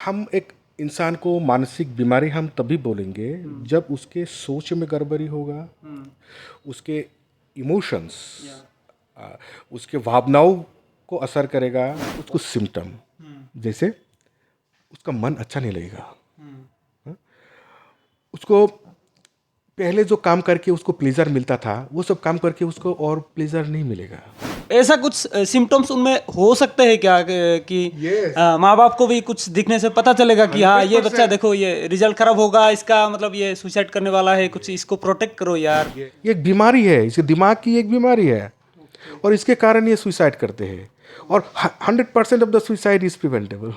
हम एक इंसान को मानसिक बीमारी हम तभी बोलेंगे जब उसके सोच में गड़बड़ी होगा, उसके इमोशंस, उसके भावनाओं को असर करेगा, उसको सिम्टम जैसे उसका मन अच्छा नहीं लगेगा, उसको पहले जो काम करके उसको प्लेजर मिलता था वो सब काम करके उसको और प्लेजर नहीं मिलेगा। ऐसा कुछ सिम्टम्स उनमें हो सकते हैं क्या कि Yes. माँ बाप को भी कुछ दिखने से पता चलेगा कि हाँ ये 100%। बच्चा देखो ये रिजल्ट खराब होगा इसका, मतलब ये सुसाइड करने वाला है, कुछ इसको प्रोटेक्ट करो यार। ये एक बीमारी है, इसके दिमाग की एक बीमारी है और इसके कारण ये सुसाइड करते हैं और 100% of the suicide is preventable.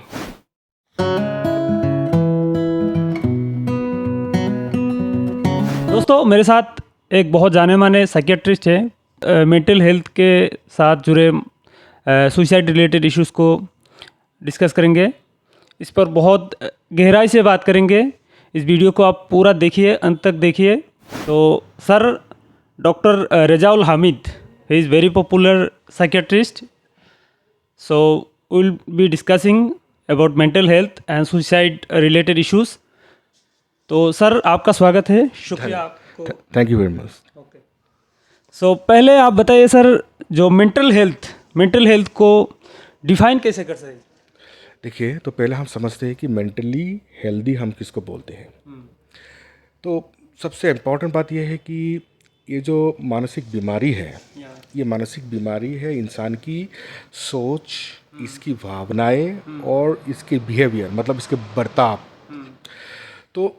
दोस्तों मेरे साथ एक बहुत जाने माने साइकियाट्रिस्ट है, मेंटल हेल्थ के साथ जुड़े सुसाइड रिलेटेड इश्यूज़ को डिस्कस करेंगे। इस पर बहुत गहराई से बात करेंगे। इस वीडियो को आप पूरा देखिए, अंत तक देखिए। तो sir doctor Rezaul Hamid, he is very popular psychiatrist, so will be discussing about mental health and suicide related issues. तो सर आपका स्वागत है, शुक्रिया आपको। Thank you very much. Okay, so पहले आप बताइए सर, जो मेंटल हेल्थ को डिफाइन कैसे कर सकते हैं? देखिए, तो पहले हम समझते हैं कि मेंटली हेल्दी हम किसको बोलते हैं। तो सबसे इम्पॉर्टेंट बात यह है कि ये जो मानसिक बीमारी है, ये मानसिक बीमारी है इंसान की सोच, इसकी भावनाएं और इसके बिहेवियर, मतलब इसके बर्ताव। तो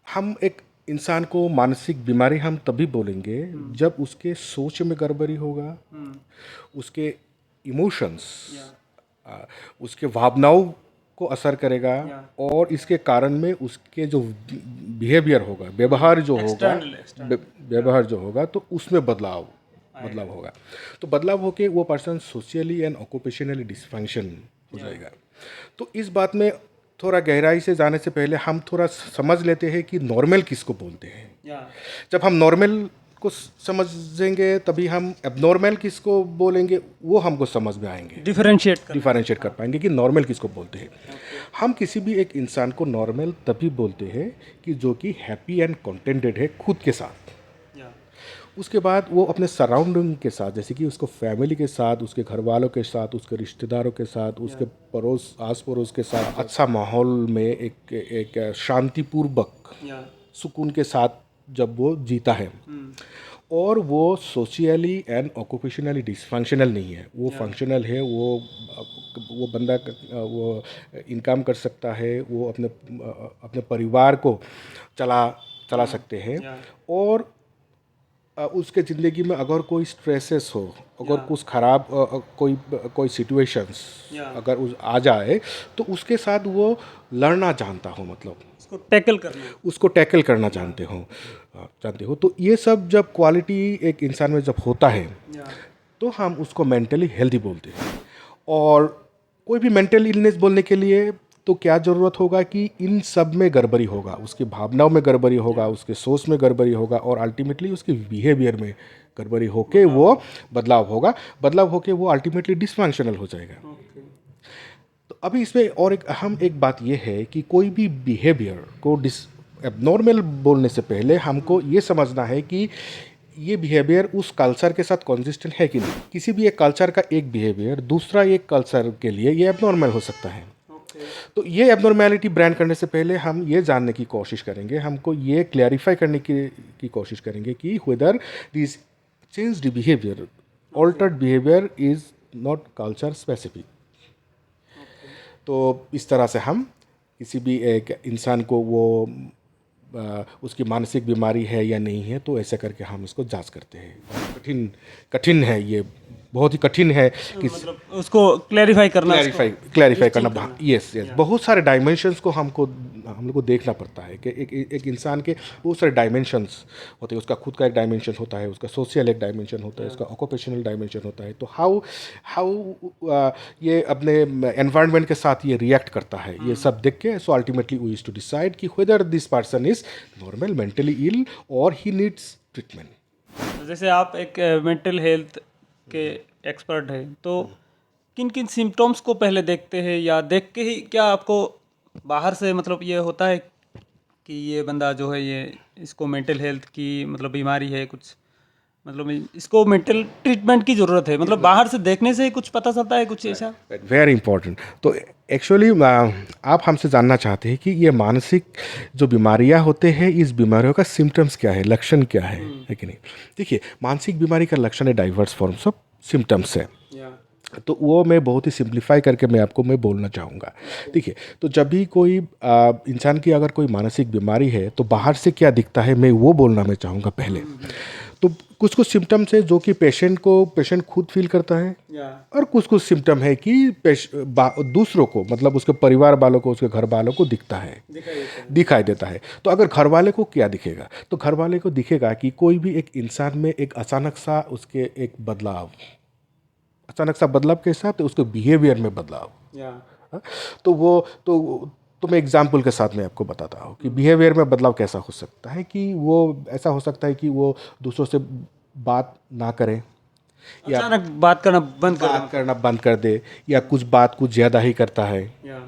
हम एक इंसान को मानसिक बीमारी हम तभी बोलेंगे जब उसके सोच में गड़बड़ी होगा, उसके इमोशंस, उसके भावनाओं को असर करेगा और इसके कारण में उसके जो बिहेवियर होगा, व्यवहार जो होगा तो उसमें बदलाव होगा। तो बदलाव होके वो person socially and occupationally dysfunction हो जाएगा। तो इस बात में थोड़ा गहराई से जाने से पहले हम थोड़ा समझ लेते हैं कि नॉर्मल किसको बोलते हैं। जब हम नॉर्मल को समझेंगे तभी हम एबनॉर्मल किसको बोलेंगे वो हमको समझ में आएंगे, डिफरेंशिएट कर पाएंगे कि नॉर्मल किसको बोलते हैं। हम किसी भी एक इंसान को नॉर्मल तभी बोलते हैं कि जो कि हैप्पी एंड कंटेंटेड है खुद के साथ। उसके बाद वो अपने सराउंडिंग के साथ, जैसे कि उसको फैमिली के साथ, उसके घर वालों के साथ, उसके रिश्तेदारों के साथ, उसके आस पड़ोस के साथ अच्छा माहौल में एक शांतिपूर्वक सुकून के साथ जब वो जीता है और वो सोशियली एंड ऑक्यूपेशनली डिसफंक्शनल नहीं है, वो फंक्शनल है, वो बंदा वो इनकम कर सकता है, वो अपने परिवार को चला सकते हैं और उसके ज़िंदगी में अगर कोई स्ट्रेसेस हो, अगर कुछ ख़राब कोई सिचुएशंस अगर आ जाए तो उसके साथ वो लड़ना जानता हो, मतलब उसको टैकल करना जानते हो। तो ये सब जब क्वालिटी एक इंसान में जब होता है तो हम उसको मेंटली हेल्दी बोलते हैं। और कोई भी मेंटल इलनेस बोलने के लिए तो क्या ज़रूरत होगा कि इन सब में गड़बड़ी होगा, उसकी भावनाओं में गड़बड़ी होगा, उसके सोच में गड़बड़ी होगा और अल्टीमेटली उसके बिहेवियर में गड़बड़ी होके वो बदलाव होके वो अल्टीमेटली डिसफंक्शनल हो जाएगा। तो अभी इसमें और एक अहम एक बात यह है कि कोई भी बिहेवियर को एबनॉर्मल बोलने से पहले हमको ये समझना है कि ये बिहेवियर उस कल्चर के साथ कंसिस्टेंट है कि नहीं। किसी भी एक कल्चर का एक बिहेवियर दूसरा एक कल्चर के लिए ये एबनॉर्मल हो सकता है। तो ये एबनॉर्मेलिटी ब्रांड करने से पहले हम ये जानने की कोशिश करेंगे, हमको ये क्लैरिफाई करने की कोशिश करेंगे कि whether this changed behaviour, altered behaviour is not culture specific. तो इस तरह से हम किसी भी एक इंसान को वो उसकी मानसिक बीमारी है या नहीं है तो ऐसे करके हम इसको जांच करते हैं। कठिन है ये, बहुत ही कठिन है कि मतलब उसको क्लैरिफाई करना। यस, बहुत सारे डायमेंशंस को हम लोग को देखना पड़ता है कि एक इंसान के बहुत सारे डायमेंशंस होते हैं। उसका खुद का एक डायमेंशन होता है, उसका सोशल एक डायमेंशन होता है, उसका ऑक्यूपेशनल डायमेंशन होता है। तो हाउ ये अपने एनवायरनमेंट के साथ ये रिएक्ट करता है, ये सब देख के so ultimately we use to decide कि whether this person is normal, mentally ill और ही नीड्स ट्रीटमेंट। जैसे आप एक मेंटल हेल्थ के एक्सपर्ट हैं, तो किन किन सिम्टम्स को पहले देखते हैं या देख के ही क्या आपको बाहर से मतलब ये होता है कि ये बंदा जो है ये इसको मेंटल हेल्थ की मतलब बीमारी है कुछ, मतलब इसको मेंटल ट्रीटमेंट की ज़रूरत है, मतलब बाहर से देखने से ही कुछ पता चलता है कुछ ऐसा? Very important. तो एक्चुअली आप हमसे जानना चाहते हैं कि ये मानसिक जो बीमारियां होते हैं, इस बीमारियों का सिम्टम्स क्या है, लक्षण क्या है कि नहीं। देखिए, मानसिक बीमारी का लक्षण है डाइवर्स फॉर्म्स ऑफ सिम्टम्स है। तो वो मैं बहुत ही सिंप्लीफाई करके मैं बोलना चाहूँगा। देखिए, तो जब भी कोई इंसान की अगर कोई मानसिक बीमारी है तो बाहर से क्या दिखता है, मैं वो बोलना मैं चाहूँगा पहले। तो कुछ कुछ सिम्टम्स है जो कि पेशेंट खुद फील करता है, और कुछ कुछ सिम्टम है कि दूसरों को, मतलब उसके परिवार वालों को, उसके घर वालों को दिखाई देता है। तो अगर घर वाले को क्या दिखेगा, तो घर वाले को दिखेगा कि कोई भी एक इंसान में एक अचानक सा उसके एक बदलाव, अचानक सा बदलाव के साथ उसके बिहेवियर में बदलाव। हाँ? तो वो तो मैं एग्जाम्पल के साथ में आपको बताता हूँ कि बिहेवियर में बदलाव कैसा हो सकता है। कि वो ऐसा हो सकता है कि वो दूसरों से बात ना करे, या अचानक बात करना बंद कर दे, या कुछ ज़्यादा ही करता है। या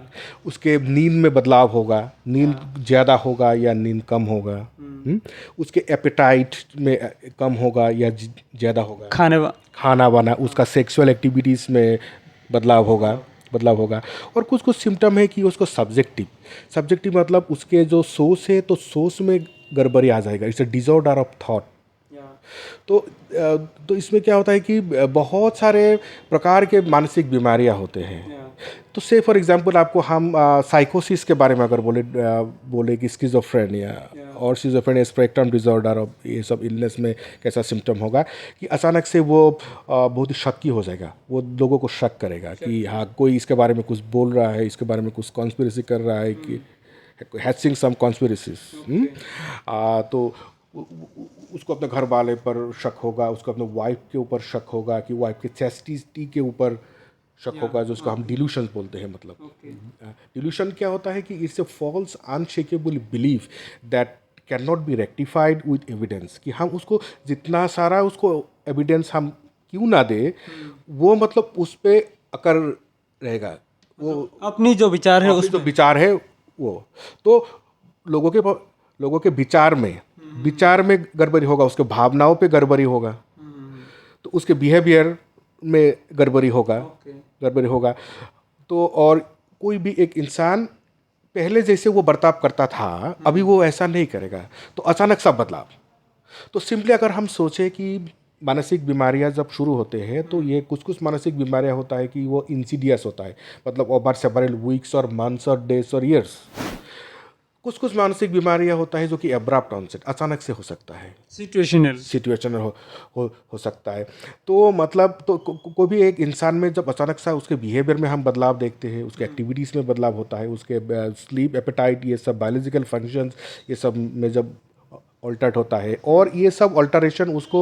उसके नींद में बदलाव होगा, नींद ज़्यादा होगा या नींद कम होगा। उसके एपेटाइट में कम होगा या ज़्यादा होगा। खाना वाना, उसका सेक्सुअल एक्टिविटीज़ में बदलाव होगा। और कुछ कुछ सिम्टम है कि उसको सब्जेक्टिव मतलब उसके जो सोच है, तो सोच में गड़बड़ी आ जाएगा। It's a disorder of thought. तो इसमें क्या होता है कि बहुत सारे प्रकार के मानसिक बीमारियां होते हैं। तो से फॉर एग्जांपल आपको हम साइकोसिस के बारे में अगर बोले कि स्किज़ोफ्रेनिया और सिजोफ्रेनिया स्पेक्ट्रम डिसऑर्डर और ये सब इलनेस में कैसा सिम्टम होगा कि अचानक से वो बहुत ही शक्की हो जाएगा। वो लोगों को शक करेगा कि हाँ, कोई इसके बारे में कुछ बोल रहा है, इसके बारे में कुछ कॉन्स्पिरेसी कर रहा है, कि हैचिंग सम कॉन्स्पिरेसीज। तो उसको अपने घर वाले पर शक होगा, उसको अपने वाइफ के ऊपर शक होगा, कि वाइफ के चैस्टिटी के ऊपर शक होगा, जो उसको हम डिल्यूशन बोलते हैं। मतलब डिल्यूशन क्या होता है कि it's a false unshakeable belief that can not be rectified with evidence. कि हम उसको जितना सारा उसको एविडेंस हम क्यों ना दे, वो मतलब उस पर अकर रहेगा। वो अपनी जो विचार है जो विचार है वो, तो लोगों के विचार में गड़बड़ी होगा, उसके भावनाओं पे गड़बड़ी होगा, तो उसके बिहेवियर में गड़बड़ी होगा। तो और कोई भी एक इंसान पहले जैसे वो बर्ताव करता था, अभी वो ऐसा नहीं करेगा। तो अचानक सा बदलाव। तो सिंपली अगर हम सोचें कि मानसिक बीमारियां जब शुरू होते हैं, तो ये कुछ मानसिक बीमारियां होता है कि वो इंसीडियस होता है, मतलब ओवर सेवरल वीक्स और मंथ्स और डेज और ईयर्स। कुछ मानसिक बीमारियां होता है जो कि अब्रप्ट ऑनसेट, अचानक से हो सकता है, सिचुएशनल हो सकता है। तो मतलब तो कोई भी एक इंसान में जब अचानक सा उसके बिहेवियर में हम बदलाव देखते हैं, उसके एक्टिविटीज़ में बदलाव होता है, उसके स्लीप, एपेटाइट, ये सब बायोलॉजिकल फंक्शंस, ये सब में जब ऑल्टर्ड होता है, और ये सब ऑल्टरेशन उसको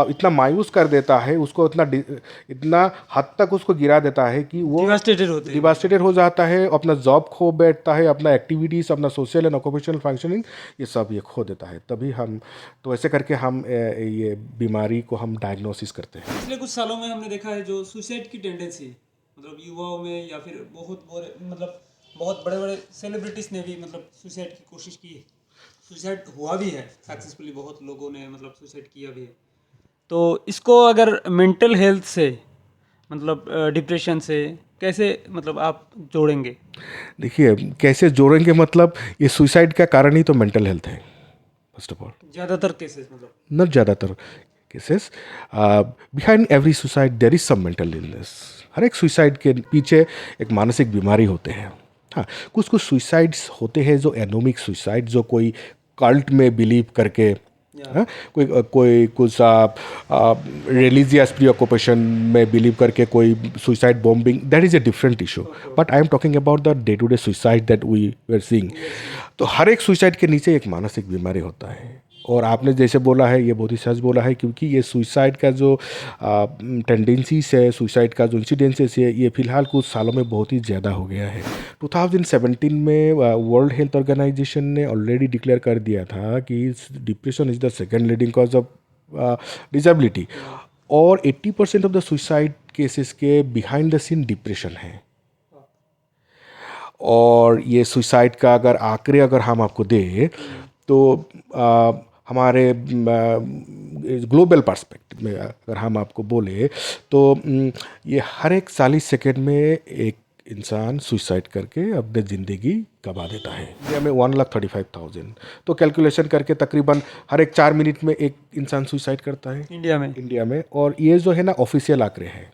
इतना मायूस कर देता है, उसको इतना हद तक उसको गिरा देता है कि वो डिवास्टेटेड हो जाता है, अपना जॉब खो बैठता है, अपना एक्टिविटीज़, अपना सोशल एंड ऑक्यूपेशनल फंक्शनिंग, ये सब ये खो देता है। तभी हम तो ऐसे करके हम ये बीमारी को हम डायग्नोसिस करते हैं। पिछले कुछ सालों में हमने देखा है जो सुसाइड की टेंडेंसी, मतलब युवाओं में, या फिर बहुत बड़े बड़े सेलिब्रिटीज़ ने भी मतलब सुसाइड की कोशिश की है, सुसाइड हुआ भी है सक्सेसफुली, बहुत लोगों ने मतलब सुसाइड किया भी है। तो इसको अगर मेंटल हेल्थ से, मतलब डिप्रेशन से कैसे मतलब आप जोड़ेंगे? देखिए, कैसे जोड़ेंगे, मतलब ये सुसाइड का कारण ही तो मेंटल हेल्थ है फर्स्ट ऑफ ऑल। ज़्यादातर केसेस, मतलब नॉट ज़्यादातर cases, behind every suicide there is some mental illness. हर एक सुसाइड के पीछे एक मानसिक बीमारी होते हैं। हाँ, कुछ सुसाइड्स होते हैं जो एनोमिक सुसाइड, जो कोई कल्ट में बिलीव करके, हाँ, कोई कुछ रिलीजियस प्रीऑक्यूपेशन में बिलीव करके कोई suicide bombing, that is a different issue. But I am talking about the day to day suicide that we are seeing. तो हर एक सुसाइड के नीचे एक मानसिक बीमारी होता है। और आपने जैसे बोला है, ये बहुत ही सच बोला है, क्योंकि ये सुसाइड का जो टेंडेंसीज है, सुसाइड का जो इंसिडेंसेस है, ये फ़िलहाल कुछ सालों में बहुत ही ज़्यादा हो गया है। 2017 में वर्ल्ड हेल्थ ऑर्गेनाइजेशन ने ऑलरेडी डिक्लेयर कर दिया था कि depression is the second leading cause of disability, और 80% ऑफ द सुसाइड केसेस के बिहाइंड द सीन डिप्रेशन है। और ये सुसाइड का अगर आंकड़े अगर हम आपको दें तो हमारे ग्लोबल पर्सपेक्टिव में अगर हम आपको बोले तो ये हर एक 40 सेकेंड में एक इंसान सुसाइड करके अपने ज़िंदगी गंवा देता है। इंडिया में 1,35,000, तो कैलकुलेशन करके तकरीबन हर एक 4 मिनट में एक इंसान सुसाइड करता है इंडिया में। और ये जो है ना ऑफिशियल आंकड़े हैं।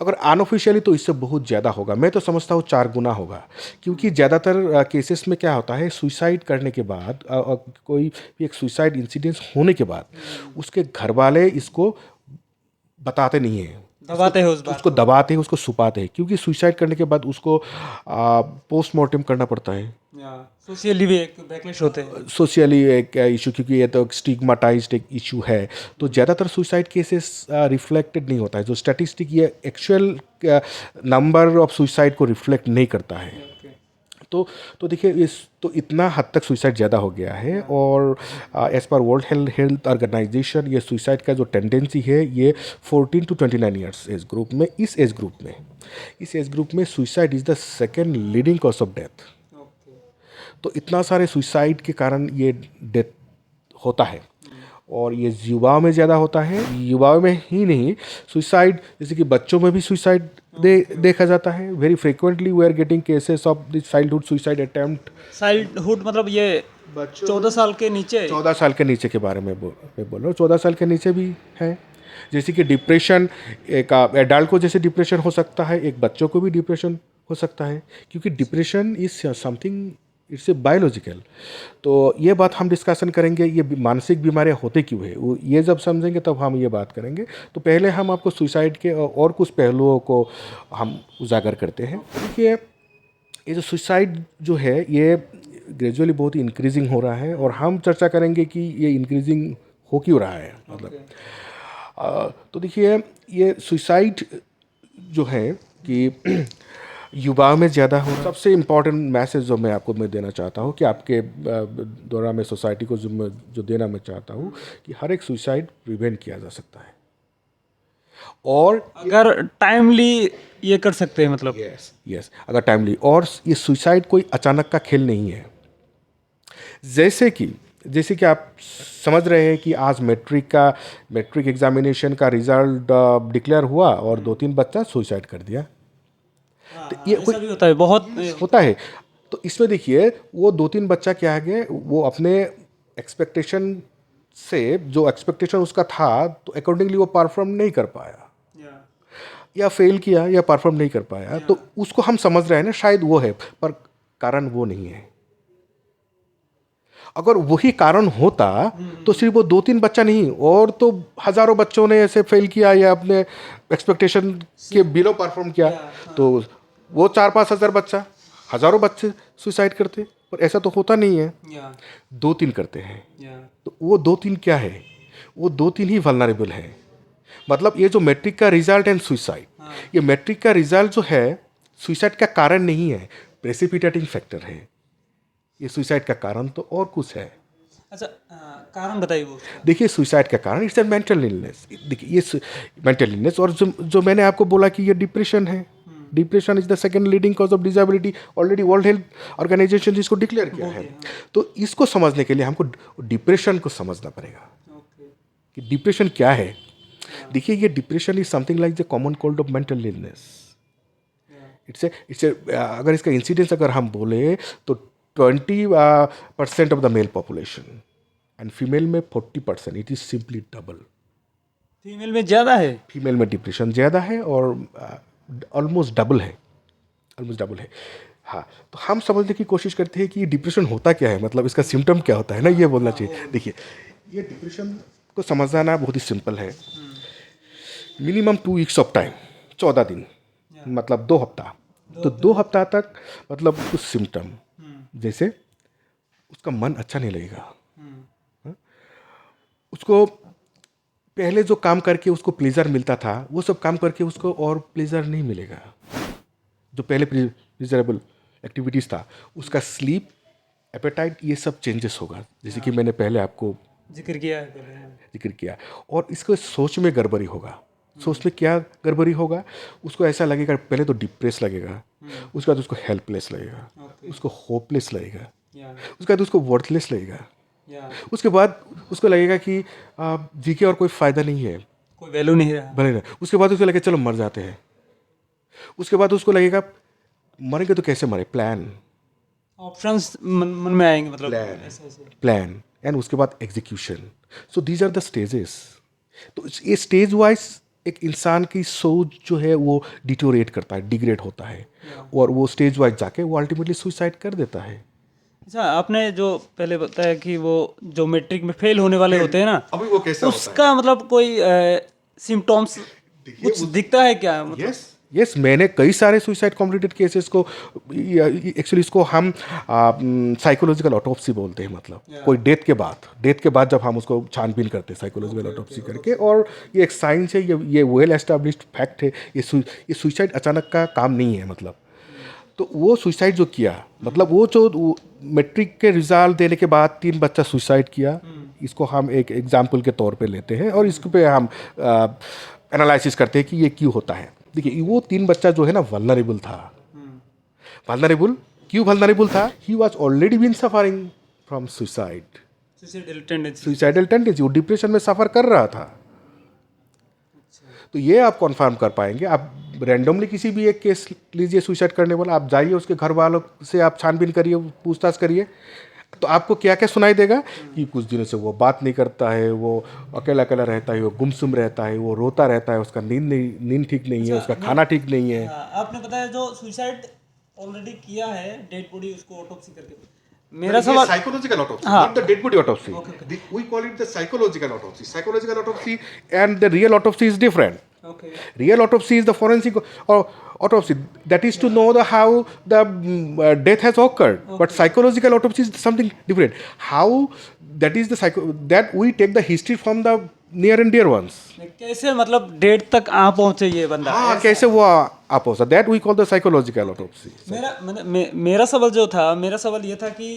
अगर अनऑफिशियली तो इससे बहुत ज़्यादा होगा, मैं तो समझता हूँ 4 गुना होगा, क्योंकि ज़्यादातर केसेस में क्या होता है, सुसाइड करने के बाद कोई भी एक सुसाइड इंसिडेंस होने के बाद उसके घर वाले इसको बताते नहीं हैं, दबाते हैं उस बात उसको दबाते हैं, उसको छुपाते हैं, क्योंकि सुसाइड करने के बाद उसको पोस्टमार्टम करना पड़ता है। सोशली भी एक बैकलैश होते हैं। सोशली एक इशू, क्योंकि ये तो स्टिग्माटाइज्ड एक इशू है, तो ज़्यादातर सुसाइड केसेस रिफ्लेक्टेड नहीं होता है। जो स्टैटिस्टिक ये एक्चुअल नंबर ऑफ सुसाइड को रिफ्लेक्ट नहीं करता है। तो देखिए इस तो इतना हद तक सुसाइड ज़्यादा हो गया है। और as per World Health Organization ये सुसाइड का जो टेंडेंसी है ये 14 to 29 ईयर्स एज ग्रुप में, इस एज ग्रुप में suicide is the second leading cause of death. तो इतना सारे सुसाइड के कारण ये डेथ होता है, और ये युवाओं में ज़्यादा होता है। युवाओं में ही नहीं, सुसाइड जैसे कि बच्चों में भी सुसाइड देखा जाता है। Very frequently we are getting cases of this childhood suicide attempt. Childhood मतलब ये 14 साल के नीचे? 14 साल के नीचे के बारे में बोल रहा हूँ। 14 साल के नीचे भी है। जैसे कि डिप्रेशन, एक एडल्ट को जैसे डिप्रेशन हो सकता है, एक बच्चों को भी डिप्रेशन हो सकता है, क्योंकि depression is something, it's a biological. तो ये बात हम डिस्कशन करेंगे, ये मानसिक बीमारियां होते क्यों है, वो ये जब समझेंगे तब हम ये बात करेंगे। तो पहले हम आपको सुसाइड के और कुछ पहलुओं को हम उजागर करते हैं। देखिए ये जो सुसाइड जो है ये ग्रेजुअली बहुत ही इंक्रीजिंग हो रहा है, और हम चर्चा करेंगे कि ये इंक्रीजिंग हो क्यों रहा है। मतलब तो देखिए ये सुसाइड जो है कि युवाओं में ज़्यादा हो। सबसे इम्पॉर्टेंट मैसेज जो मैं देना चाहता हूँ कि आपके द्वारा मैं सोसाइटी को जो देना मैं चाहता हूँ कि हर एक सुसाइड प्रिवेंट किया जा सकता है, और अगर टाइमली ये कर सकते हैं मतलब। यस अगर टाइमली। और ये सुसाइड कोई अचानक का खेल नहीं है। जैसे कि आप समझ रहे हैं कि आज मैट्रिक एग्जामिनेशन का रिजल्ट डिक्लेयर हुआ और 2-3 बच्चा सुसाइड कर दिया। तो ये ऐसा भी होता है, बहुत होता है। तो इसमें देखिए वो 2-3 बच्चा क्या है, वो अपने एक्सपेक्टेशन से, जो एक्सपेक्टेशन उसका था, तो अकॉर्डिंगली वो परफॉर्म नहीं कर पाया, या फेल किया, या परफॉर्म नहीं कर पाया। तो उसको हम समझ रहे हैं ना, शायद वो है, पर कारण वो नहीं है। अगर वही कारण होता तो सिर्फ वो 2-3 बच्चा नहीं, और तो हज़ारों बच्चों ने ऐसे फेल किया या अपने एक्सपेक्टेशन के बिलो परफॉर्म किया, तो वो 4-5 हज़ार बच्चा, हज़ारों बच्चे सुसाइड करते। पर ऐसा तो होता नहीं है, 2-3 करते हैं। तो वो 2-3 क्या है, वो 2-3 ही वल्नरेबल है। मतलब ये जो मैट्रिक का रिजल्ट एंड सुसाइड, ये मैट्रिक का रिजल्ट जो है सुसाइड का कारण नहीं है, प्रेसिपिटेटिंग फैक्टर है। ये सुसाइड का कारण तो और कुछ है। अच्छा, कारण बताइए वो। देखिए सुसाइड का कारण इट्स ए मेंटल इलनेस। देखिए ये मेंटल इलनेस, और जो मैंने आपको बोला कि ये डिप्रेशन है। Depression is the second leading cause of disability. Already World Health Organization इसको डिक्लेयर किया है। तो इसको समझने के लिए हमको डिप्रेशन को समझना पड़ेगा कि डिप्रेशन क्या है। देखिए ये depression is something like the common cold of mental illness. It's a अगर इसका इंसिडेंस अगर हम बोले तो 20% of the mail population, and female में 40%। It is simply double. Female में ज़्यादा है, फीमेल में डिप्रेशन ज़्यादा है, और ऑलमोस्ट डबल है, हाँ। तो हम समझने की कोशिश करते हैं कि डिप्रेशन होता क्या है, मतलब इसका सिम्टम क्या होता है ना, ये बोलना चाहिए। देखिए ये डिप्रेशन को समझना बहुत ही सिंपल है। मिनिमम 2 वीक्स ऑफ टाइम, 14 दिन, मतलब 2 हफ्ता। तो 2 हफ्ता तक मतलब कुछ सिम्टम, जैसे उसका मन अच्छा नहीं लगेगा, उसको पहले जो काम करके उसको प्लेजर मिलता था वो सब काम करके उसको और प्लेजर नहीं मिलेगा। जो पहले प्लेजरेबल एक्टिविटीज़ था, उसका स्लीप, एपेटाइट, ये सब चेंजेस होगा, जैसे कि मैंने पहले आपको जिक्र किया। और इसको सोच में गड़बड़ी होगा, सो उसमें क्या गड़बड़ी होगा, उसको ऐसा लगेगा, पहले तो डिप्रेस लगेगा, उसके बाद उसको हेल्पलेस लगेगा, उसको होपलेस लगेगा, उसके बाद उसको वर्थलेस लगेगा, उसके बाद उसको लगेगा कि जी के और कोई फ़ायदा नहीं है, कोई वैल्यू नहीं रहा। भले ना, उसके बाद उसको लगेगा चलो मर जाते हैं, उसके बाद उसको लगेगा मरेंगे तो कैसे मरे, प्लान ऑप्शंस मन में आएंगे, मतलब Plan. ऐसे ऐसे। प्लान एंड उसके बाद execution. So these are the stages. तो ये स्टेज वाइज एक इंसान की सोच जो है वो डिटोरेट करता है, डिग्रेड होता है, और वो स्टेज वाइज जाके वो अल्टीमेटली सुसाइड कर देता है। अच्छा, आपने जो पहले बताया कि वो जो मैट्रिक में फेल होने वाले होते हैं ना, अभी वो कैसा उसका मतलब कोई सिम्टोम्स कुछ दिखता है क्या, मतलब? यस यस, मैंने कई सारे सुसाइड कॉम्प्लिकेटेड केसेस को, एक्चुअली इसको हम साइकोलॉजिकल ऑटोप्सी बोलते हैं, मतलब कोई डेथ के बाद जब हम उसको छानबीन करते हैं साइकोलॉजिकल ऑटोप्सी करके, और ये एक साइंस है, ये वेल एस्टेब्लिश्ड फैक्ट है, ये सुसाइड अचानक का काम नहीं है, मतलब। तो वो सुसाइड जो किया, मतलब वो जो मैट्रिक के रिजल्ट देने के बाद 3 बच्चा सुसाइड किया, इसको हम एक एग्जाम्पल के तौर पे लेते हैं और इस पे हम एनालिसिस करते हैं कि ये क्यों होता है। देखिए, वो 3 बच्चा जो है ना, वल्नरेबल था। वल्नरेबल क्यों वल्नरेबल था? He was already been suffering from suicide, suicidal tendency, वो डिप्रेशन में सफ़र कर रहा था। तो ये आप कन्फर्म कर पाएंगे। आप रैंडमली किसी भी एक केस लीजिए सुसाइड करने वाला, आप जाइए उसके घर वालों से आप छानबीन करिए, पूछताछ करिए, तो आपको क्या क्या सुनाई देगा कि कुछ दिनों से वो बात नहीं करता है, वो अकेला अकेला रहता है, वो गुमसुम रहता है, वो रोता रहता है, उसका नींद ठीक नहीं है, उसका खाना ठीक नहीं है। आपने बताया जो सुसाइड ऑलरेडी किया है, डेड बॉडी उसको ऑटोप्सी करके, मेरा सवाल psychological autopsy, not the dead body autopsy, we call it the psychological autopsy. Psychological autopsy and the real autopsy is different. Okay, Real autopsy is the forensic autopsy. That is to know how the death has occurred. But psychological autopsy is something different. How that is that we take the history from the near and dear ones. कैसे मतलब date तक आ पहुंचे ये बंदा? हाँ, कैसे वो आप हो सकता? That we call the psychological autopsy. मेरा सवाल जो था, मेरा सवाल ये था कि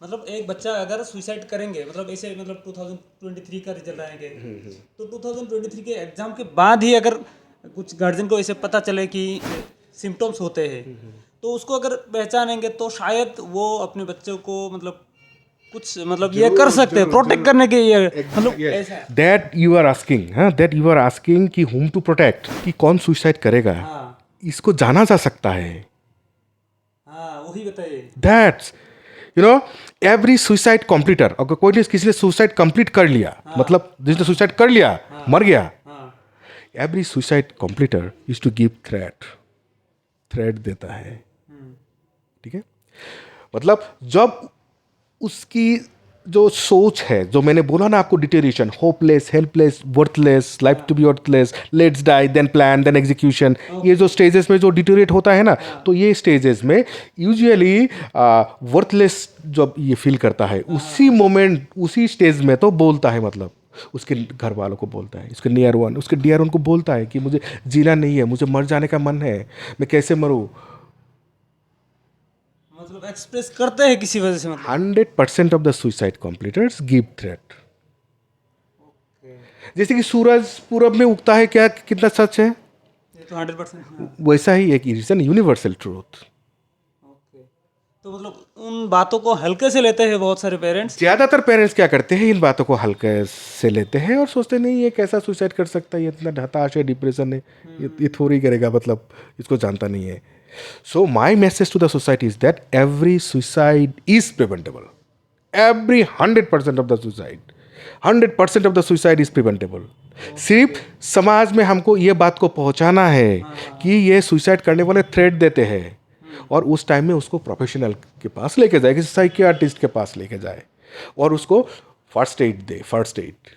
मतलब एक बच्चा अगर सुसाइड करेंगे, मतलब ऐसे मतलब 2023 का रिजल्ट आएंगे, तो 2023 के एग्जाम के बाद ही अगर कुछ गार्जियन को ऐसे पता चले कि सिम्टम्स होते हैं, तो उसको अगर पहचानेंगे तो शायद वो अपने बच्चों को मतलब कुछ मतलब ये कर सकते हैं प्रोटेक्ट करने के, ये मतलब ऐसा। That you are asking, हाँ, that you are asking कि whom to protect, कि कौन सुसाइड करेगा, इसको जाना जा सकता है। हाँ, वही बताइए। That's एवरी सुसाइड कम्प्लीटर, अगर कोई ने किसी ने सुसाइड कंप्लीट कर लिया, मतलब जिसने सुसाइड कर लिया, मर गया, every suicide completer is to give threat देता है। ठीक है, मतलब जब उसकी जो सोच है, जो मैंने बोला ना आपको, deterioration, hopeless, helpless, worthless, life to be worthless, let's die, then plan, then execution, ये जो स्टेजेस में जो डिटेरिएट होता है ना, तो ये स्टेजेस में यूजुअली वर्थलेस जब ये फील करता है, उसी मोमेंट, उसी स्टेज में तो बोलता है, मतलब उसके घर वालों को बोलता है, उसके नियर वन, उसके डियर वन को बोलता है कि मुझे जीना नहीं है, मुझे मर जाने का मन है, मैं कैसे मरूँ। मतलब एक्सप्रेस करते हैं किसी वजह से, मतलब 100% of the suicide completers give threat. जैसे कि सूरज पूरब में उगता है, क्या कितना सच है, ये तो 100%। वैसा ही एक इज एन यूनिवर्सल ट्रूथ। तो मतलब उन बातों को हल्के से लेते हैं बहुत सारे पेरेंट्स। ज़्यादातर पेरेंट्स क्या करते हैं, इन बातों को हल्के से लेते हैं और सोचते नहीं ये कैसा सुसाइड कर सकता है, ये इतना हताश है, डिप्रेशन है, ये थोड़ी करेगा, मतलब इसको जानता नहीं है। So my message to the society is that every suicide is preventable. Every 100% of the suicide, 100% of the suicide is preventable. सिर्फ समाज में हमको ये बात को पहुंचाना है कि ये सुसाइड करने वाले थ्रेट देते हैं, और उस टाइम में उसको प्रोफेशनल के पास लेके जाए, किसी साइकियाट्रिस्ट के पास लेके जाए और उसको फर्स्ट एड दे, फर्स्ट एड।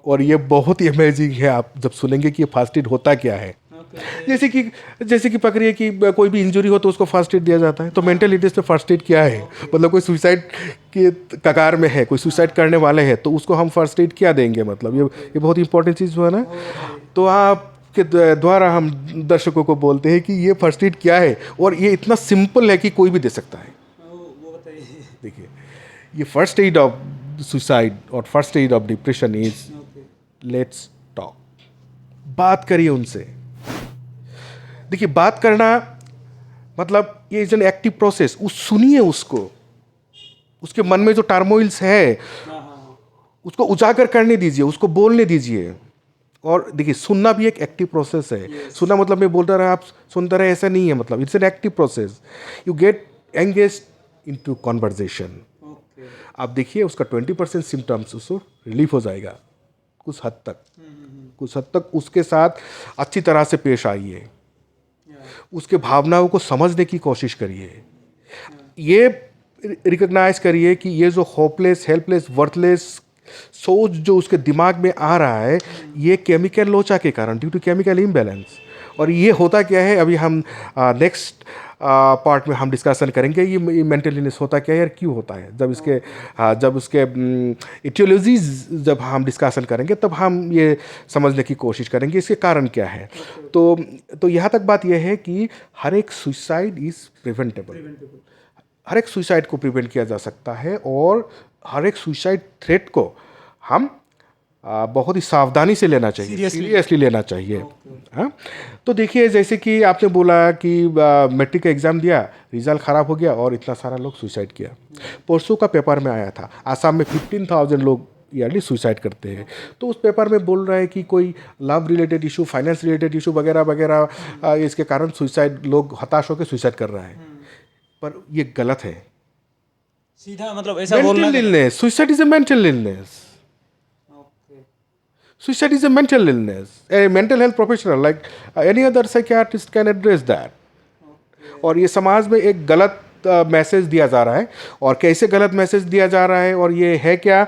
और ये बहुत ही अमेजिंग है, आप जब सुनेंगे कि ये फर्स्ट एड होता क्या है। जैसे कि पकड़िए कि कोई भी इंजरी हो तो उसको फर्स्ट एड दिया जाता है, तो मेंटल इलनेस पे फर्स्ट एड क्या है, मतलब कोई सुसाइड के कगार में है, कोई सुसाइड करने वाले हैं, तो उसको हम फर्स्ट एड क्या देंगे, मतलब ये बहुत इंपॉर्टेंट चीज़ हुआ ना। तो आप के द्वारा हम दर्शकों को बोलते हैं कि ये फर्स्ट एड क्या है, और ये इतना सिंपल है कि कोई भी दे सकता है। वो बताइए। देखिए, ये फर्स्ट एड ऑफ सुसाइड और first aid of depression is let's talk, बात करिए उनसे। देखिए, बात करना मतलब ये इज एन एक्टिव प्रोसेस। सुनिए उसको, उसके मन में जो टर्मोइल्स है उसको उजागर करने दीजिए, उसको बोलने दीजिए। और देखिए, सुनना भी एक एक्टिव प्रोसेस है। सुनना मतलब मैं बोलता रहा आप सुनते रहे, ऐसा नहीं है। मतलब it's an active process. You get engage into conversation. आप देखिए उसका 20% सिम्टम्स उसको रिलीफ हो जाएगा कुछ हद तक। कुछ हद तक उसके साथ अच्छी तरह से पेश आइए, उसके भावनाओं को समझने की कोशिश करिए। ये रिकग्नाइज करिए कि ये जो होपलेस, हेल्पलेस, वर्थलेस सोच जो उसके दिमाग में आ रहा है, ये केमिकल लोचा के कारण, ड्यू टू केमिकल इम्बैलेंस। और ये होता क्या है, अभी हम नेक्स्ट पार्ट में हम डिस्कशन करेंगे ये मेंटल इलनेस होता क्या है और क्यों होता है। जब उसके इटियोलॉजीज जब हम डिस्कशन करेंगे तब हम ये समझने की कोशिश करेंगे इसके कारण क्या है। तो यहाँ तक बात यह है कि हर एक सुसाइड इज़ प्रिवेंटेबल। हर एक सुसाइड को प्रिवेंट किया जा सकता है और हर एक सुसाइड थ्रेट को हम बहुत ही सावधानी से लेना चाहिए, सीरियसली लेना चाहिए। हाँ, तो देखिए जैसे कि आपने बोला कि मैट्रिक का एग्ज़ाम दिया, रिजल्ट ख़राब हो गया और इतना सारा लोग सुसाइड किया। परसों का पेपर में आया था, आसाम में 15,000 लोग ईयरली सुसाइड करते हैं। तो उस पेपर में बोल रहा है कि कोई love related issue, finance related issue वगैरह वगैरह इसके कारण सुसाइड, लोग हताश होकर सुसाइड कर रहा है। पर ये गलत है। सीधा मतलब ऐसा बोलना mental illness, suicide is a mental illness. Suicide is a mental illness. A mental health professional like any other psychiatrist can address that. और ये समाज में एक गलत मैसेज दिया जा रहा है, और कैसे गलत मैसेज दिया जा रहा है और ये है क्या,